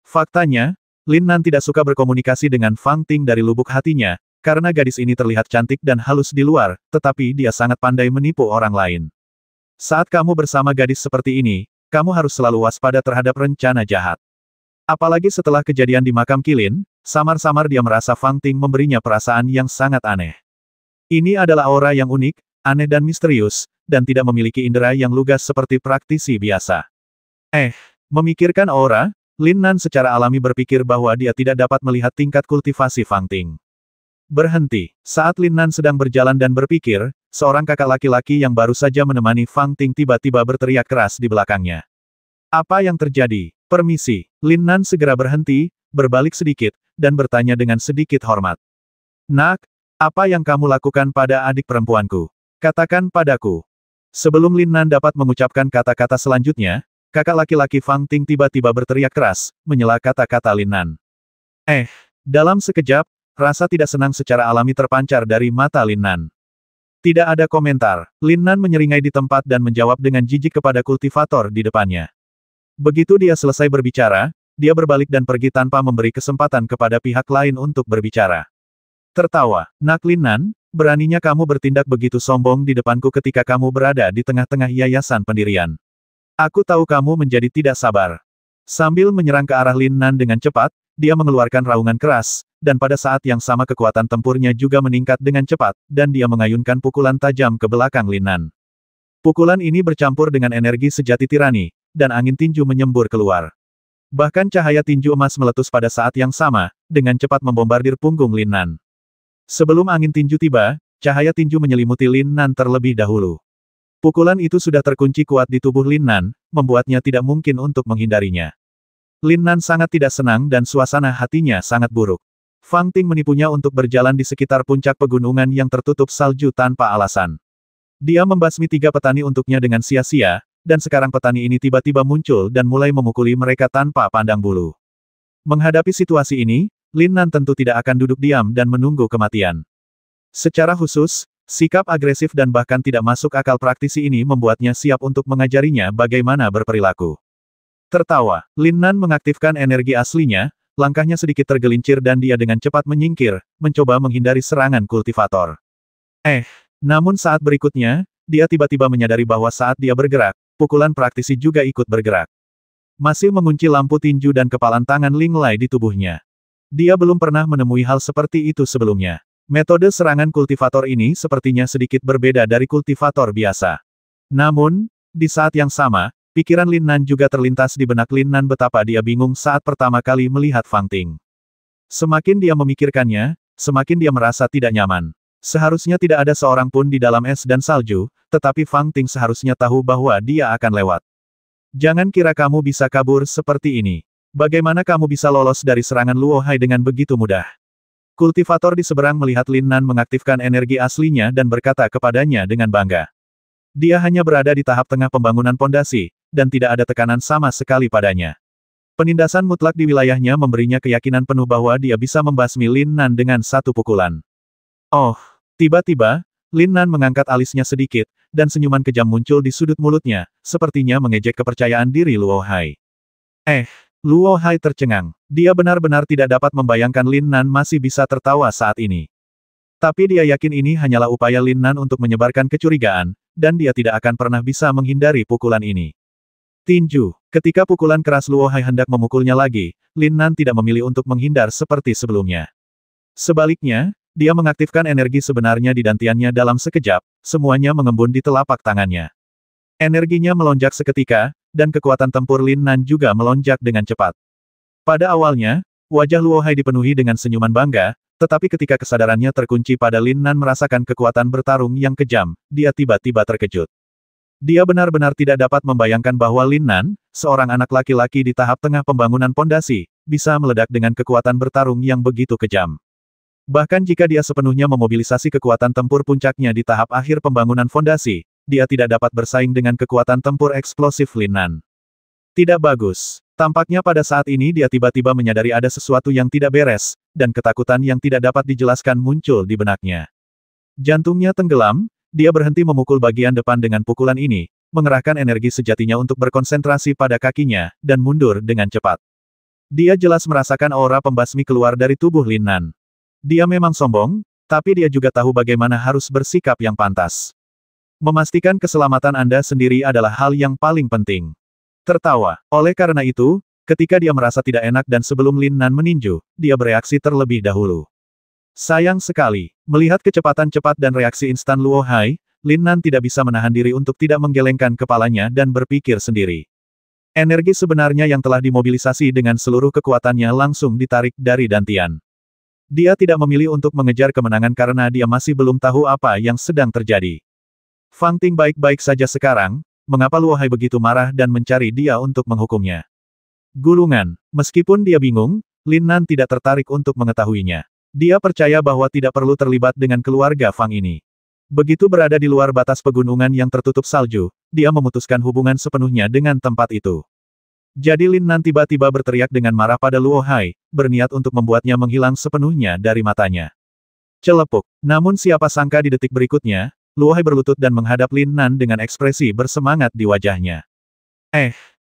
Faktanya, Lin Nan tidak suka berkomunikasi dengan Fang Ting dari lubuk hatinya, karena gadis ini terlihat cantik dan halus di luar, tetapi dia sangat pandai menipu orang lain. Saat kamu bersama gadis seperti ini, kamu harus selalu waspada terhadap rencana jahat. Apalagi setelah kejadian di makam Qilin, samar-samar dia merasa Fang Ting memberinya perasaan yang sangat aneh. Ini adalah aura yang unik, aneh dan misterius, dan tidak memiliki indera yang lugas seperti praktisi biasa. Memikirkan aura, Lin Nan secara alami berpikir bahwa dia tidak dapat melihat tingkat kultivasi Fang Ting. Berhenti. Saat Lin Nan sedang berjalan dan berpikir, seorang kakak laki-laki yang baru saja menemani Fang Ting tiba-tiba berteriak keras di belakangnya. Apa yang terjadi? Permisi. Lin Nan segera berhenti, berbalik sedikit, dan bertanya dengan sedikit hormat. Nak, apa yang kamu lakukan pada adik perempuanku? Katakan padaku. Sebelum Lin Nan dapat mengucapkan kata-kata selanjutnya, kakak laki-laki Fang Ting tiba-tiba berteriak keras, menyela kata-kata Lin Nan. Dalam sekejap, rasa tidak senang secara alami terpancar dari mata Lin Nan. Tidak ada komentar, Lin Nan menyeringai di tempat dan menjawab dengan jijik kepada kultivator di depannya. Begitu dia selesai berbicara, dia berbalik dan pergi tanpa memberi kesempatan kepada pihak lain untuk berbicara. Tertawa, Nak Lin Nan, beraninya kamu bertindak begitu sombong di depanku ketika kamu berada di tengah-tengah yayasan pendirian. Aku tahu kamu menjadi tidak sabar. Sambil menyerang ke arah Lin Nan dengan cepat, dia mengeluarkan raungan keras, dan pada saat yang sama kekuatan tempurnya juga meningkat dengan cepat, dan dia mengayunkan pukulan tajam ke belakang Lin Nan. Pukulan ini bercampur dengan energi sejati tirani, dan angin tinju menyembur keluar. Bahkan cahaya tinju emas meletus pada saat yang sama, dengan cepat membombardir punggung Lin Nan. Sebelum angin tinju tiba, cahaya tinju menyelimuti Lin Nan terlebih dahulu. Pukulan itu sudah terkunci kuat di tubuh Lin Nan, membuatnya tidak mungkin untuk menghindarinya. Lin Nan sangat tidak senang dan suasana hatinya sangat buruk. Fang Ting menipunya untuk berjalan di sekitar puncak pegunungan yang tertutup salju tanpa alasan. Dia membasmi 3 petani untuknya dengan sia-sia, dan sekarang petani ini tiba-tiba muncul dan mulai memukuli mereka tanpa pandang bulu. Menghadapi situasi ini, Lin Nan tentu tidak akan duduk diam dan menunggu kematian. Secara khusus, sikap agresif dan bahkan tidak masuk akal praktisi ini membuatnya siap untuk mengajarinya bagaimana berperilaku. Tertawa, Lin Nan mengaktifkan energi aslinya, langkahnya sedikit tergelincir dan dia dengan cepat menyingkir, mencoba menghindari serangan kultivator. Namun saat berikutnya, dia tiba-tiba menyadari bahwa saat dia bergerak, pukulan praktisi juga ikut bergerak. Masih mengunci lampu tinju dan kepalan tangan Ling Lai di tubuhnya. Dia belum pernah menemui hal seperti itu sebelumnya. Metode serangan kultivator ini sepertinya sedikit berbeda dari kultivator biasa. Namun, Di saat yang sama, pikiran Lin Nan juga terlintas di benak Lin Nan betapa dia bingung saat pertama kali melihat Fang Ting. Semakin dia memikirkannya, semakin dia merasa tidak nyaman. Seharusnya tidak ada seorang pun di dalam es dan salju, tetapi Fang Ting seharusnya tahu bahwa dia akan lewat. Jangan kira kamu bisa kabur seperti ini. Bagaimana kamu bisa lolos dari serangan Luo Hai dengan begitu mudah? Kultivator di seberang melihat Lin Nan mengaktifkan energi aslinya dan berkata kepadanya dengan bangga. Dia hanya berada di tahap tengah pembangunan pondasi, dan tidak ada tekanan sama sekali padanya. Penindasan mutlak di wilayahnya memberinya keyakinan penuh bahwa dia bisa membasmi Lin Nan dengan satu pukulan. Oh, tiba-tiba, Lin Nan mengangkat alisnya sedikit, dan senyuman kejam muncul di sudut mulutnya, sepertinya mengejek kepercayaan diri Luo Hai. Luo Hai tercengang. Dia benar-benar tidak dapat membayangkan Lin Nan masih bisa tertawa saat ini. Tapi dia yakin ini hanyalah upaya Lin Nan untuk menyebarkan kecurigaan, dan dia tidak akan pernah bisa menghindari pukulan ini. Tinju. Ketika pukulan keras Luo Hai hendak memukulnya lagi, Lin Nan tidak memilih untuk menghindar seperti sebelumnya. Sebaliknya, dia mengaktifkan energi sebenarnya di dantiannya dalam sekejap, semuanya mengembun di telapak tangannya. Energinya melonjak seketika, dan kekuatan tempur Lin Nan juga melonjak dengan cepat. Pada awalnya, wajah Luo Hai dipenuhi dengan senyuman bangga, tetapi ketika kesadarannya terkunci pada Lin Nan merasakan kekuatan bertarung yang kejam, dia tiba-tiba terkejut. Dia benar-benar tidak dapat membayangkan bahwa Lin Nan, seorang anak laki-laki di tahap tengah pembangunan pondasi, bisa meledak dengan kekuatan bertarung yang begitu kejam. Bahkan jika dia sepenuhnya memobilisasi kekuatan tempur puncaknya di tahap akhir pembangunan fondasi, dia tidak dapat bersaing dengan kekuatan tempur eksplosif Lin Nan. Tidak bagus. Tampaknya pada saat ini dia tiba-tiba menyadari ada sesuatu yang tidak beres, dan ketakutan yang tidak dapat dijelaskan muncul di benaknya. Jantungnya tenggelam, dia berhenti memukul bagian depan dengan pukulan ini, mengerahkan energi sejatinya untuk berkonsentrasi pada kakinya, dan mundur dengan cepat. Dia jelas merasakan aura pembasmi keluar dari tubuh Lin Nan. Dia memang sombong, tapi dia juga tahu bagaimana harus bersikap yang pantas. Memastikan keselamatan Anda sendiri adalah hal yang paling penting. Tertawa. Oleh karena itu, ketika dia merasa tidak enak dan sebelum Lin Nan meninju, dia bereaksi terlebih dahulu. Sayang sekali, melihat kecepatan cepat dan reaksi instan Luo Hai, Lin Nan tidak bisa menahan diri untuk tidak menggelengkan kepalanya dan berpikir sendiri. Energi sebenarnya yang telah dimobilisasi dengan seluruh kekuatannya langsung ditarik dari dantian. Dia tidak memilih untuk mengejar kemenangan karena dia masih belum tahu apa yang sedang terjadi. Fang Ting baik-baik saja sekarang, mengapa Luo Hai begitu marah dan mencari dia untuk menghukumnya? Gulungan. Meskipun dia bingung, Lin Nan tidak tertarik untuk mengetahuinya. Dia percaya bahwa tidak perlu terlibat dengan keluarga Fang ini. Begitu berada di luar batas pegunungan yang tertutup salju, dia memutuskan hubungan sepenuhnya dengan tempat itu. Jadi Lin Nan tiba-tiba berteriak dengan marah pada Luo Hai, berniat untuk membuatnya menghilang sepenuhnya dari matanya. Celepuk. Namun siapa sangka di detik berikutnya, Luo Hai berlutut dan menghadap Lin Nan dengan ekspresi bersemangat di wajahnya.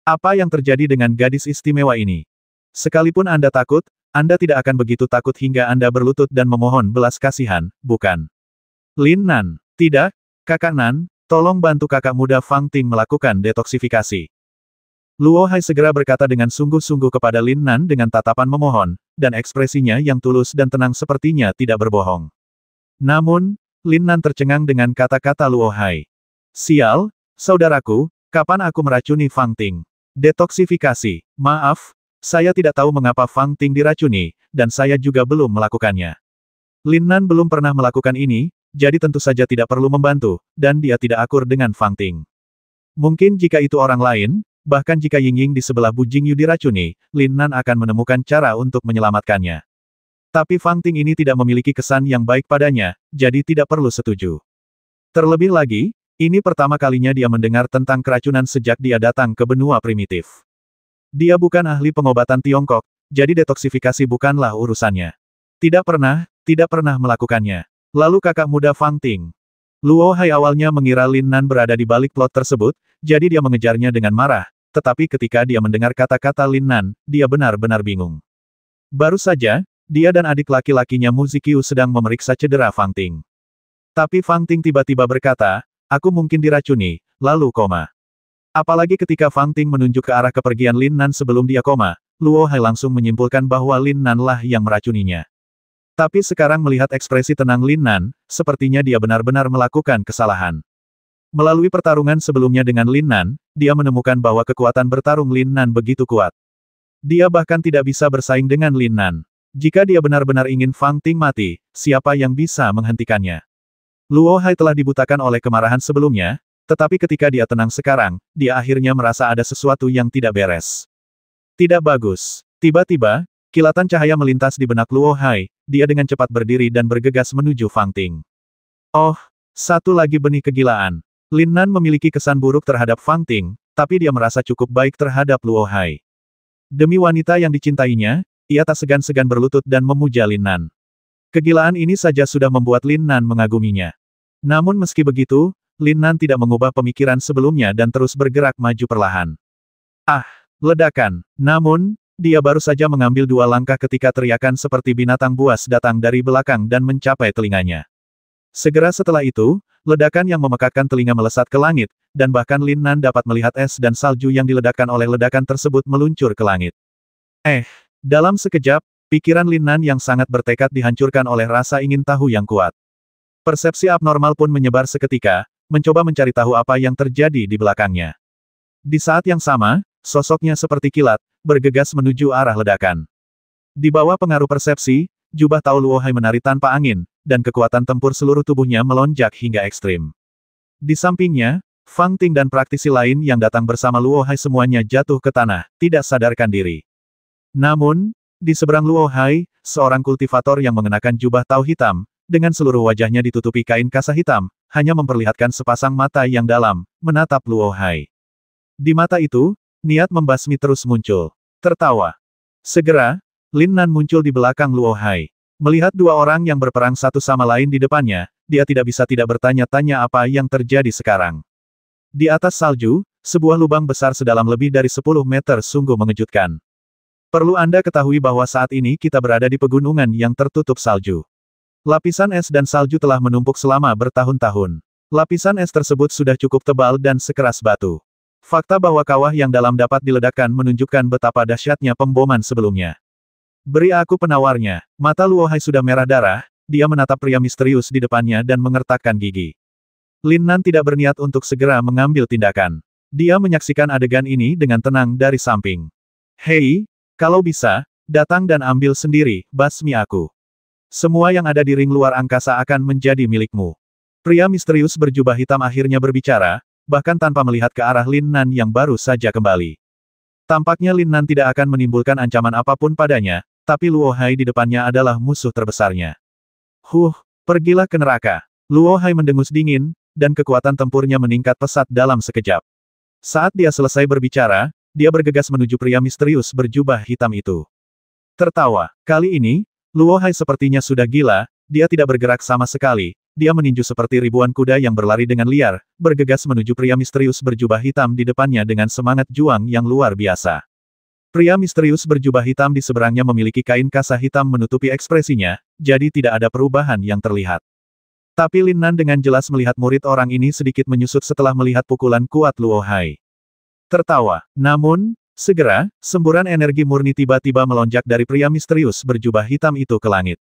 Apa yang terjadi dengan gadis istimewa ini? Sekalipun Anda takut, Anda tidak akan begitu takut hingga Anda berlutut dan memohon belas kasihan, bukan? Lin Nan, tidak, Kakak Nan, tolong bantu kakak muda Fang Ting melakukan detoksifikasi. Luo Hai segera berkata dengan sungguh-sungguh kepada Lin Nan dengan tatapan memohon, dan ekspresinya yang tulus dan tenang sepertinya tidak berbohong. Namun, Lin Nan tercengang dengan kata-kata Luo Hai. Sial, saudaraku, kapan aku meracuni Fang Ting? Detoksifikasi. Maaf, saya tidak tahu mengapa Fang Ting diracuni, dan saya juga belum melakukannya. Lin Nan belum pernah melakukan ini, jadi tentu saja tidak perlu membantu, dan dia tidak akur dengan Fang Ting. Mungkin jika itu orang lain, bahkan jika Ying-Ying di sebelah Bu Jingyu diracuni, Lin Nan akan menemukan cara untuk menyelamatkannya. Tapi Fang Ting ini tidak memiliki kesan yang baik padanya, jadi tidak perlu setuju. Terlebih lagi, ini pertama kalinya dia mendengar tentang keracunan sejak dia datang ke benua primitif. Dia bukan ahli pengobatan Tiongkok, jadi detoksifikasi bukanlah urusannya. Tidak pernah melakukannya. Lalu kakak muda Fang Ting. Luo Hai awalnya mengira Lin Nan berada di balik plot tersebut, jadi dia mengejarnya dengan marah, tetapi ketika dia mendengar kata-kata Lin Nan, dia benar-benar bingung. Baru saja, dia dan adik laki-lakinya Mu Ziqiu sedang memeriksa cedera Fang Ting. Tapi Fang Ting tiba-tiba berkata, aku mungkin diracuni, lalu koma. Apalagi ketika Fang Ting menunjuk ke arah kepergian Lin Nan sebelum dia koma, Luo Hai langsung menyimpulkan bahwa Lin Nan lah yang meracuninya. Tapi sekarang melihat ekspresi tenang Lin Nan, sepertinya dia benar-benar melakukan kesalahan. Melalui pertarungan sebelumnya dengan Lin Nan, dia menemukan bahwa kekuatan bertarung Lin Nan begitu kuat. Dia bahkan tidak bisa bersaing dengan Lin Nan. Jika dia benar-benar ingin Fang Ting mati, siapa yang bisa menghentikannya? Luo Hai telah dibutakan oleh kemarahan sebelumnya, tetapi ketika dia tenang sekarang, dia akhirnya merasa ada sesuatu yang tidak beres. Tidak bagus. Tiba-tiba, kilatan cahaya melintas di benak Luo Hai, dia dengan cepat berdiri dan bergegas menuju Fang Ting. Oh, satu lagi benih kegilaan. Lin Nan memiliki kesan buruk terhadap Fang Ting, tapi dia merasa cukup baik terhadap Luo Hai. Demi wanita yang dicintainya, ia tak segan-segan berlutut dan memuja Lin Nan. Kegilaan ini saja sudah membuat Lin Nan mengaguminya. Namun meski begitu, Lin Nan tidak mengubah pemikiran sebelumnya dan terus bergerak maju perlahan. Ah, ledakan. Namun, dia baru saja mengambil 2 langkah ketika teriakan seperti binatang buas datang dari belakang dan mencapai telinganya. Segera setelah itu, ledakan yang memekakkan telinga melesat ke langit, dan bahkan Lin Nan dapat melihat es dan salju yang diledakkan oleh ledakan tersebut meluncur ke langit. Dalam sekejap, pikiran Lin Nan yang sangat bertekad dihancurkan oleh rasa ingin tahu yang kuat. Persepsi abnormal pun menyebar seketika, mencoba mencari tahu apa yang terjadi di belakangnya. Di saat yang sama, sosoknya seperti kilat, bergegas menuju arah ledakan. Di bawah pengaruh persepsi, jubah Tao Luo Hai menari tanpa angin, dan kekuatan tempur seluruh tubuhnya melonjak hingga ekstrim. Di sampingnya, Fang Ting dan praktisi lain yang datang bersama Luo Hai semuanya jatuh ke tanah, tidak sadarkan diri. Namun, di seberang Luo Hai, seorang kultivator yang mengenakan jubah Tao hitam, dengan seluruh wajahnya ditutupi kain kasa hitam, hanya memperlihatkan sepasang mata yang dalam, menatap Luo Hai. Di mata itu, niat membasmi terus muncul. Tertawa. Segera, Lin Nan muncul di belakang Luo Hai. Melihat 2 orang yang berperang satu sama lain di depannya, dia tidak bisa tidak bertanya-tanya apa yang terjadi sekarang. Di atas salju, sebuah lubang besar sedalam lebih dari 10 meter sungguh mengejutkan. Perlu Anda ketahui bahwa saat ini kita berada di pegunungan yang tertutup salju. Lapisan es dan salju telah menumpuk selama bertahun-tahun. Lapisan es tersebut sudah cukup tebal dan sekeras batu. Fakta bahwa kawah yang dalam dapat diledakkan menunjukkan betapa dahsyatnya pemboman sebelumnya. Beri aku penawarnya. Mata Luo Hai sudah merah darah, dia menatap pria misterius di depannya dan mengertakkan gigi. Lin Nan tidak berniat untuk segera mengambil tindakan. Dia menyaksikan adegan ini dengan tenang dari samping. Hei, kalau bisa, datang dan ambil sendiri, basmi aku. Semua yang ada di ring luar angkasa akan menjadi milikmu. Pria misterius berjubah hitam akhirnya berbicara, bahkan tanpa melihat ke arah Lin Nan yang baru saja kembali. Tampaknya Lin Nan tidak akan menimbulkan ancaman apapun padanya, tapi Luo Hai di depannya adalah musuh terbesarnya. Pergilah ke neraka. Luo Hai mendengus dingin, dan kekuatan tempurnya meningkat pesat dalam sekejap. Saat dia selesai berbicara, dia bergegas menuju pria misterius berjubah hitam itu. Tertawa. Kali ini, Luo Hai sepertinya sudah gila, dia tidak bergerak sama sekali, dia meninju seperti ribuan kuda yang berlari dengan liar, bergegas menuju pria misterius berjubah hitam di depannya dengan semangat juang yang luar biasa. Pria misterius berjubah hitam di seberangnya memiliki kain kasa hitam menutupi ekspresinya, jadi tidak ada perubahan yang terlihat. Tapi Lin Nan dengan jelas melihat murid orang ini sedikit menyusut setelah melihat pukulan kuat Luo Hai. Tertawa. Namun, segera, semburan energi murni tiba-tiba melonjak dari pria misterius berjubah hitam itu ke langit.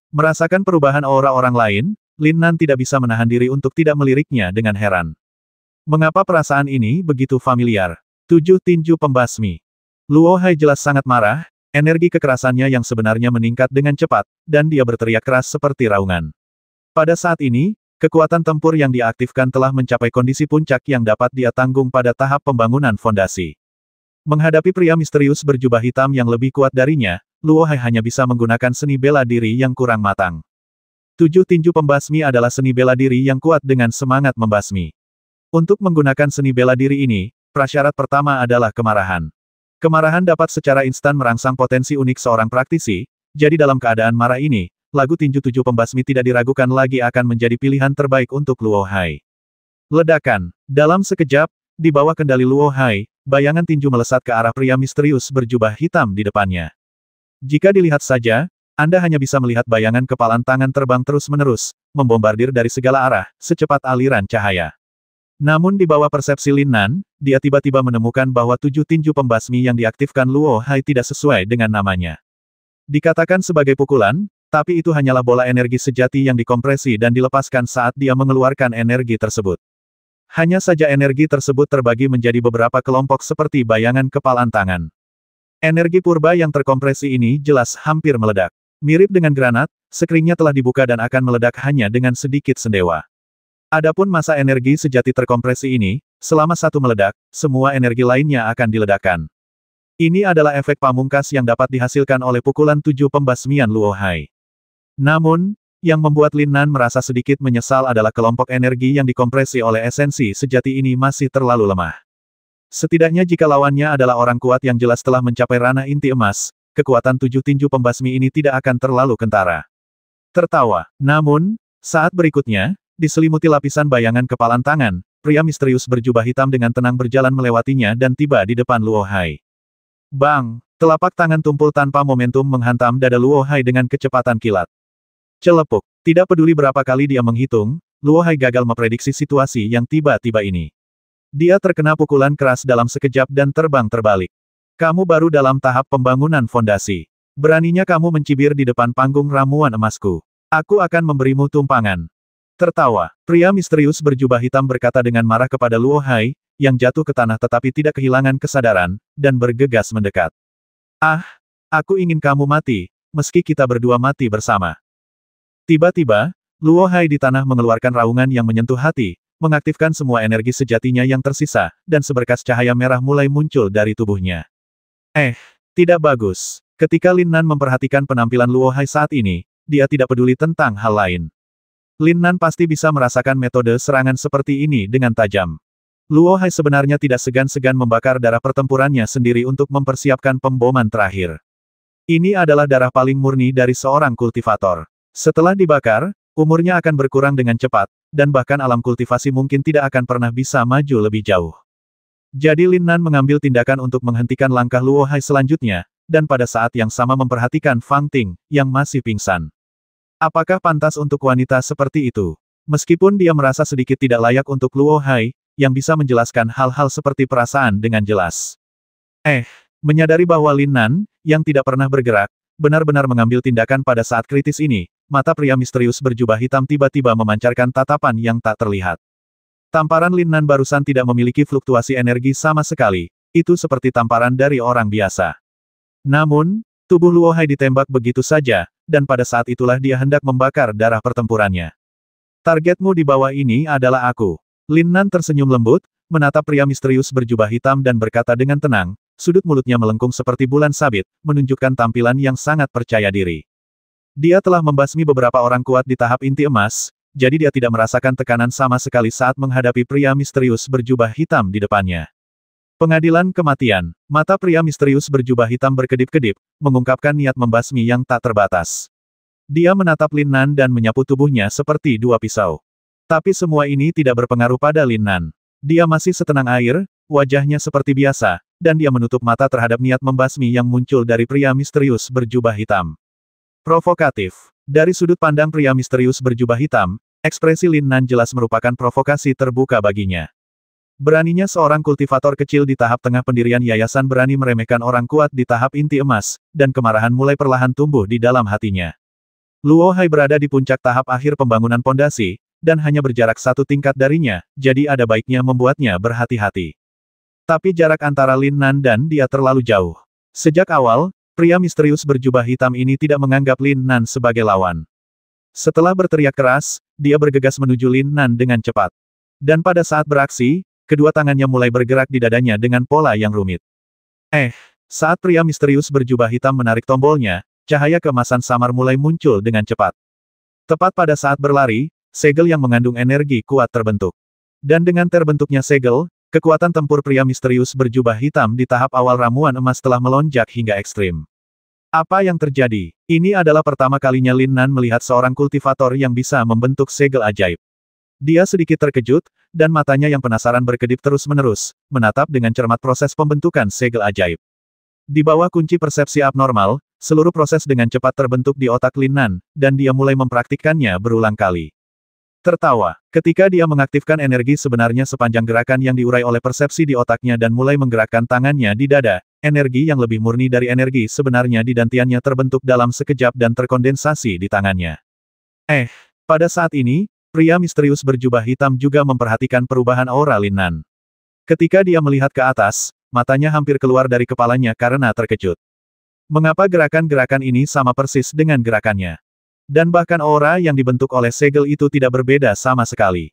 Merasakan perubahan aura orang lain, Lin Nan tidak bisa menahan diri untuk tidak meliriknya dengan heran. Mengapa perasaan ini begitu familiar? 7 tinju pembasmi. Luo Hai jelas sangat marah, energi kekerasannya yang sebenarnya meningkat dengan cepat, dan dia berteriak keras seperti raungan. Pada saat ini, kekuatan tempur yang diaktifkan telah mencapai kondisi puncak yang dapat dia tanggung pada tahap pembangunan fondasi. Menghadapi pria misterius berjubah hitam yang lebih kuat darinya, Luo Hai hanya bisa menggunakan seni bela diri yang kurang matang. 7 tinju pembasmi adalah seni bela diri yang kuat dengan semangat membasmi. Untuk menggunakan seni bela diri ini, prasyarat pertama adalah kemarahan. Kemarahan dapat secara instan merangsang potensi unik seorang praktisi, jadi dalam keadaan marah ini, lagu tinju 7 pembasmi tidak diragukan lagi akan menjadi pilihan terbaik untuk Luo Hai. Ledakan. Dalam sekejap, di bawah kendali Luo Hai, bayangan tinju melesat ke arah pria misterius berjubah hitam di depannya. Jika dilihat saja, Anda hanya bisa melihat bayangan kepalan tangan terbang terus-menerus, membombardir dari segala arah, secepat aliran cahaya. Namun di bawah persepsi Lin Nan, dia tiba-tiba menemukan bahwa 7 tinju pembasmi yang diaktifkan Luo Hai tidak sesuai dengan namanya. Dikatakan sebagai pukulan, tapi itu hanyalah bola energi sejati yang dikompresi dan dilepaskan saat dia mengeluarkan energi tersebut. Hanya saja energi tersebut terbagi menjadi beberapa kelompok seperti bayangan kepalan tangan. Energi purba yang terkompresi ini jelas hampir meledak. Mirip dengan granat, sekringnya telah dibuka dan akan meledak hanya dengan sedikit sendewa. Adapun massa energi sejati terkompresi ini, selama satu meledak, semua energi lainnya akan diledakkan. Ini adalah efek pamungkas yang dapat dihasilkan oleh pukulan 7 pembasmian Luohai. Namun, yang membuat Lin Nan merasa sedikit menyesal adalah kelompok energi yang dikompresi oleh esensi sejati ini masih terlalu lemah. Setidaknya jika lawannya adalah orang kuat yang jelas telah mencapai ranah inti emas, kekuatan 7 tinju pembasmi ini tidak akan terlalu kentara. Tertawa. Namun, saat berikutnya, diselimuti lapisan bayangan kepalan tangan, pria misterius berjubah hitam dengan tenang berjalan melewatinya dan tiba di depan Luohai. Bang! Telapak tangan tumpul tanpa momentum menghantam dada Luohai dengan kecepatan kilat. Celepuk. Tidak peduli berapa kali dia menghitung, Luohai gagal memprediksi situasi yang tiba-tiba ini. Dia terkena pukulan keras dalam sekejap dan terbang terbalik. Kamu baru dalam tahap pembangunan fondasi. Beraninya kamu mencibir di depan panggung ramuan emasku. Aku akan memberimu tumpangan. Tertawa. Pria misterius berjubah hitam berkata dengan marah kepada Luohai, yang jatuh ke tanah tetapi tidak kehilangan kesadaran, dan bergegas mendekat. Ah! Aku ingin kamu mati, meski kita berdua mati bersama. Tiba-tiba, Luohai di tanah mengeluarkan raungan yang menyentuh hati, mengaktifkan semua energi sejatinya yang tersisa, dan seberkas cahaya merah mulai muncul dari tubuhnya. Tidak bagus. Ketika Lin Nan memperhatikan penampilan Luohai saat ini, dia tidak peduli tentang hal lain. Lin Nan pasti bisa merasakan metode serangan seperti ini dengan tajam. Luohai sebenarnya tidak segan-segan membakar darah pertempurannya sendiri untuk mempersiapkan pemboman terakhir. Ini adalah darah paling murni dari seorang kultivator. Setelah dibakar, umurnya akan berkurang dengan cepat, dan bahkan alam kultivasi mungkin tidak akan pernah bisa maju lebih jauh. Jadi Lin Nan mengambil tindakan untuk menghentikan langkah Luohai selanjutnya, dan pada saat yang sama memperhatikan Fang Ting, yang masih pingsan. Apakah pantas untuk wanita seperti itu? Meskipun dia merasa sedikit tidak layak untuk Luohai, yang bisa menjelaskan hal-hal seperti perasaan dengan jelas. Menyadari bahwa Lin Nan, yang tidak pernah bergerak, benar-benar mengambil tindakan pada saat kritis ini, mata pria misterius berjubah hitam tiba-tiba memancarkan tatapan yang tak terlihat. Tamparan Lin Nan barusan tidak memiliki fluktuasi energi sama sekali, itu seperti tamparan dari orang biasa. Namun, tubuh Luohai ditembak begitu saja, dan pada saat itulah dia hendak membakar darah pertempurannya. Targetmu di bawah ini adalah aku. Lin Nan tersenyum lembut, menatap pria misterius berjubah hitam dan berkata dengan tenang, sudut mulutnya melengkung seperti bulan sabit, menunjukkan tampilan yang sangat percaya diri. Dia telah membasmi beberapa orang kuat di tahap inti emas, jadi dia tidak merasakan tekanan sama sekali saat menghadapi pria misterius berjubah hitam di depannya. Pengadilan kematian. Mata pria misterius berjubah hitam berkedip-kedip, mengungkapkan niat membasmi yang tak terbatas. Dia menatap Lin Nan dan menyapu tubuhnya seperti dua pisau. Tapi semua ini tidak berpengaruh pada Lin Nan. Dia masih setenang air, wajahnya seperti biasa, dan dia menutup mata terhadap niat membasmi yang muncul dari pria misterius berjubah hitam. Provokatif. Dari sudut pandang pria misterius berjubah hitam, ekspresi Lin Nan jelas merupakan provokasi terbuka baginya. Beraninya seorang kultivator kecil di tahap tengah pendirian yayasan berani meremehkan orang kuat di tahap inti emas, dan kemarahan mulai perlahan tumbuh di dalam hatinya. Luohai berada di puncak tahap akhir pembangunan pondasi, dan hanya berjarak satu tingkat darinya, jadi ada baiknya membuatnya berhati-hati. Tapi jarak antara Lin Nan dan dia terlalu jauh. Sejak awal, pria misterius berjubah hitam ini tidak menganggap Lin Nan sebagai lawan. Setelah berteriak keras, dia bergegas menuju Lin Nan dengan cepat. Dan pada saat beraksi, kedua tangannya mulai bergerak di dadanya dengan pola yang rumit. Saat pria misterius berjubah hitam menarik tombolnya, cahaya keemasan samar mulai muncul dengan cepat. Tepat pada saat berlari, segel yang mengandung energi kuat terbentuk. Dan dengan terbentuknya segel, kekuatan tempur pria misterius berjubah hitam di tahap awal ramuan emas telah melonjak hingga ekstrim. Apa yang terjadi? Ini adalah pertama kalinya Lin Nan melihat seorang kultivator yang bisa membentuk segel ajaib. Dia sedikit terkejut, dan matanya yang penasaran berkedip terus-menerus, menatap dengan cermat proses pembentukan segel ajaib. Di bawah kunci persepsi abnormal, seluruh proses dengan cepat terbentuk di otak Lin Nan, dan dia mulai mempraktikkannya berulang kali. Tertawa. Ketika dia mengaktifkan energi sebenarnya sepanjang gerakan yang diurai oleh persepsi di otaknya dan mulai menggerakkan tangannya di dada, energi yang lebih murni dari energi sebenarnya di dantiannya terbentuk dalam sekejap dan terkondensasi di tangannya. Pada saat ini, Pria misterius berjubah hitam juga memperhatikan perubahan aura Lin Nan. Ketika dia melihat ke atas, matanya hampir keluar dari kepalanya karena terkejut. Mengapa gerakan-gerakan ini sama persis dengan gerakannya? Dan bahkan aura yang dibentuk oleh segel itu tidak berbeda sama sekali.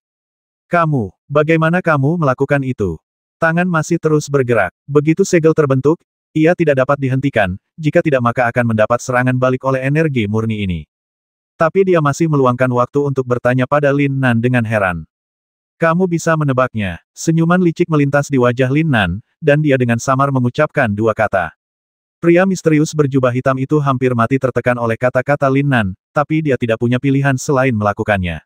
Bagaimana kamu melakukan itu? Tangan masih terus bergerak. Begitu segel terbentuk, ia tidak dapat dihentikan, jika tidak maka akan mendapat serangan balik oleh energi murni ini. Tapi dia masih meluangkan waktu untuk bertanya pada Lin Nan dengan heran. Kamu bisa menebaknya. Senyuman licik melintas di wajah Lin Nan, dan dia dengan samar mengucapkan dua kata. Pria misterius berjubah hitam itu hampir mati tertekan oleh kata-kata Lin Nan, tapi dia tidak punya pilihan selain melakukannya.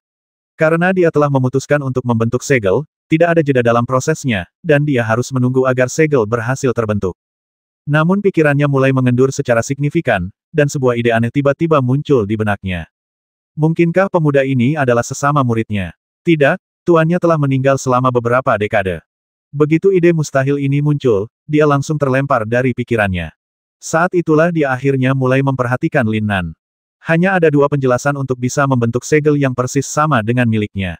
Karena dia telah memutuskan untuk membentuk segel, tidak ada jeda dalam prosesnya, dan dia harus menunggu agar segel berhasil terbentuk. Namun pikirannya mulai mengendur secara signifikan, dan sebuah ide aneh tiba-tiba muncul di benaknya. Mungkinkah pemuda ini adalah sesama muridnya? Tidak, tuannya telah meninggal selama beberapa dekade. Begitu ide mustahil ini muncul, dia langsung terlempar dari pikirannya. Saat itulah dia akhirnya mulai memperhatikan Lin Nan. Hanya ada dua penjelasan untuk bisa membentuk segel yang persis sama dengan miliknya.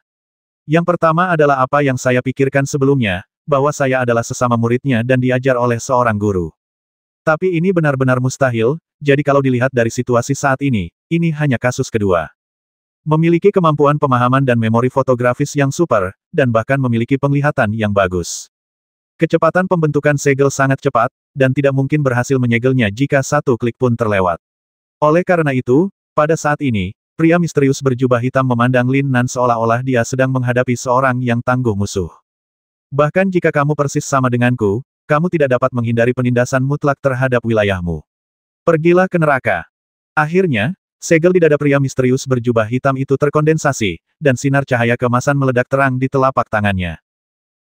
Yang pertama adalah apa yang saya pikirkan sebelumnya, bahwa saya adalah sesama muridnya dan diajar oleh seorang guru. Tapi ini benar-benar mustahil, jadi kalau dilihat dari situasi saat ini hanya kasus kedua. Memiliki kemampuan pemahaman dan memori fotografis yang super, dan bahkan memiliki penglihatan yang bagus. Kecepatan pembentukan segel sangat cepat, dan tidak mungkin berhasil menyegelnya jika satu klik pun terlewat. Oleh karena itu, pada saat ini, pria misterius berjubah hitam memandang Lin Nan seolah-olah dia sedang menghadapi seorang yang tangguh musuh. Bahkan jika kamu persis sama denganku, kamu tidak dapat menghindari penindasan mutlak terhadap wilayahmu. Pergilah ke neraka. Akhirnya, segel di dada pria misterius berjubah hitam itu terkondensasi, dan sinar cahaya keemasan meledak terang di telapak tangannya.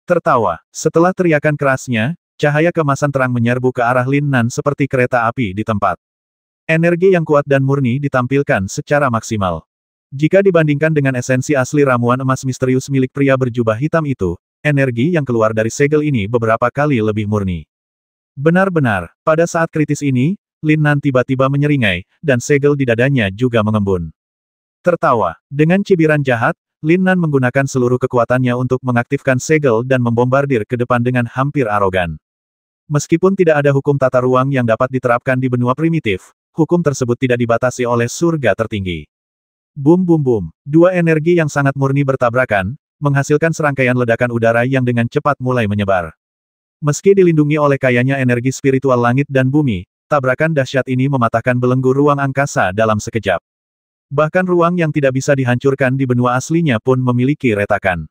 Tertawa, setelah teriakan kerasnya, cahaya keemasan terang menyerbu ke arah Lin Nan seperti kereta api di tempat. Energi yang kuat dan murni ditampilkan secara maksimal. Jika dibandingkan dengan esensi asli ramuan emas misterius milik pria berjubah hitam itu, energi yang keluar dari segel ini beberapa kali lebih murni. Benar-benar, pada saat kritis ini, Lin Nan tiba-tiba menyeringai, dan segel di dadanya juga mengembun. Tertawa, dengan cibiran jahat, Lin Nan menggunakan seluruh kekuatannya untuk mengaktifkan segel dan membombardir ke depan dengan hampir arogan. Meskipun tidak ada hukum tata ruang yang dapat diterapkan di benua primitif, hukum tersebut tidak dibatasi oleh surga tertinggi. Bum bum bum, dua energi yang sangat murni bertabrakan, menghasilkan serangkaian ledakan udara yang dengan cepat mulai menyebar. Meski dilindungi oleh kayanya energi spiritual langit dan bumi, tabrakan dahsyat ini mematahkan belenggu ruang angkasa dalam sekejap. Bahkan ruang yang tidak bisa dihancurkan di benua aslinya pun memiliki retakan.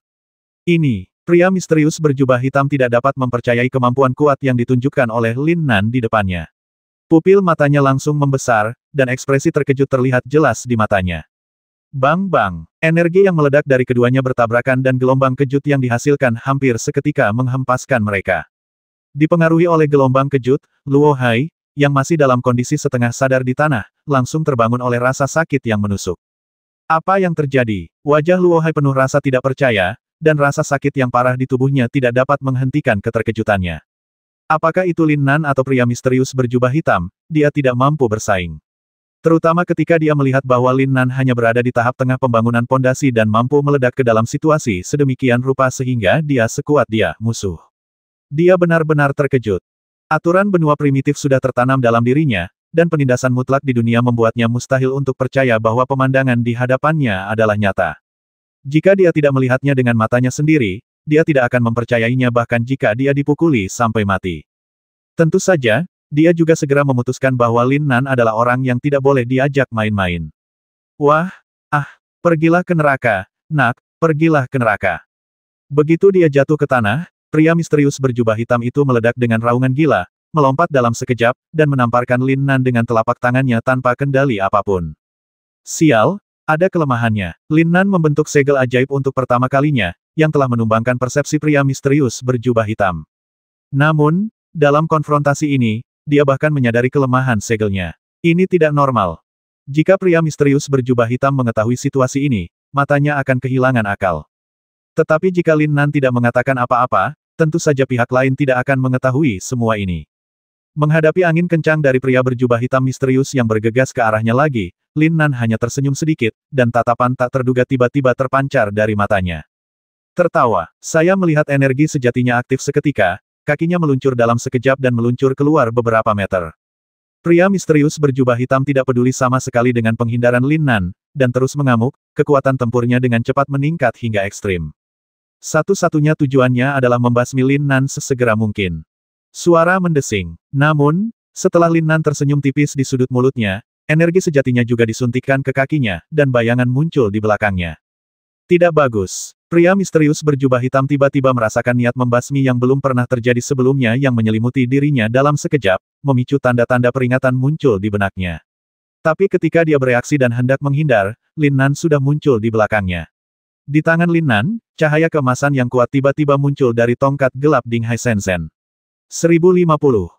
Ini, pria misterius berjubah hitam tidak dapat mempercayai kemampuan kuat yang ditunjukkan oleh Lin Nan di depannya. Pupil matanya langsung membesar, dan ekspresi terkejut terlihat jelas di matanya. Bang-bang, energi yang meledak dari keduanya bertabrakan dan gelombang kejut yang dihasilkan hampir seketika menghempaskan mereka. Dipengaruhi oleh gelombang kejut, Luo Hai, yang masih dalam kondisi setengah sadar di tanah, langsung terbangun oleh rasa sakit yang menusuk. Apa yang terjadi? Wajah Luo Hai penuh rasa tidak percaya, dan rasa sakit yang parah di tubuhnya tidak dapat menghentikan keterkejutannya. Apakah itu Lin Nan atau pria misterius berjubah hitam, dia tidak mampu bersaing. Terutama ketika dia melihat bahwa Lin Nan hanya berada di tahap tengah pembangunan pondasi dan mampu meledak ke dalam situasi sedemikian rupa sehingga dia sekuat dia, musuh. Dia benar-benar terkejut. Aturan benua primitif sudah tertanam dalam dirinya, dan penindasan mutlak di dunia membuatnya mustahil untuk percaya bahwa pemandangan di hadapannya adalah nyata. Jika dia tidak melihatnya dengan matanya sendiri, dia tidak akan mempercayainya bahkan jika dia dipukuli sampai mati. Tentu saja, dia juga segera memutuskan bahwa Lin Nan adalah orang yang tidak boleh diajak main-main. Wah, pergilah ke neraka, nak, pergilah ke neraka. Begitu dia jatuh ke tanah, pria misterius berjubah hitam itu meledak dengan raungan gila, melompat dalam sekejap, dan menamparkan Lin Nan dengan telapak tangannya tanpa kendali apapun. Sial, ada kelemahannya. Lin Nan membentuk segel ajaib untuk pertama kalinya, yang telah menumbangkan persepsi pria misterius berjubah hitam. Namun, dalam konfrontasi ini, dia bahkan menyadari kelemahan segelnya. Ini tidak normal. Jika pria misterius berjubah hitam mengetahui situasi ini, matanya akan kehilangan akal. Tetapi jika Lin Nan tidak mengatakan apa-apa, tentu saja pihak lain tidak akan mengetahui semua ini. Menghadapi angin kencang dari pria berjubah hitam misterius yang bergegas ke arahnya lagi, Lin Nan hanya tersenyum sedikit, dan tatapan tak terduga tiba-tiba terpancar dari matanya. Tertawa, saya melihat energi sejatinya aktif seketika, kakinya meluncur dalam sekejap dan meluncur keluar beberapa meter. Pria misterius berjubah hitam tidak peduli sama sekali dengan penghindaran Lin Nan, dan terus mengamuk, kekuatan tempurnya dengan cepat meningkat hingga ekstrim. Satu-satunya tujuannya adalah membasmi Lin Nan sesegera mungkin. Suara mendesing. Namun, setelah Lin Nan tersenyum tipis di sudut mulutnya, energi sejatinya juga disuntikkan ke kakinya, dan bayangan muncul di belakangnya. Tidak bagus. Pria misterius berjubah hitam tiba-tiba merasakan niat membasmi yang belum pernah terjadi sebelumnya yang menyelimuti dirinya dalam sekejap, memicu tanda-tanda peringatan muncul di benaknya. Tapi ketika dia bereaksi dan hendak menghindar, Lin Nan sudah muncul di belakangnya. Di tangan Lin Nan, cahaya keemasan yang kuat tiba-tiba muncul dari tongkat gelap Ding Hai Shenzhen. 1050.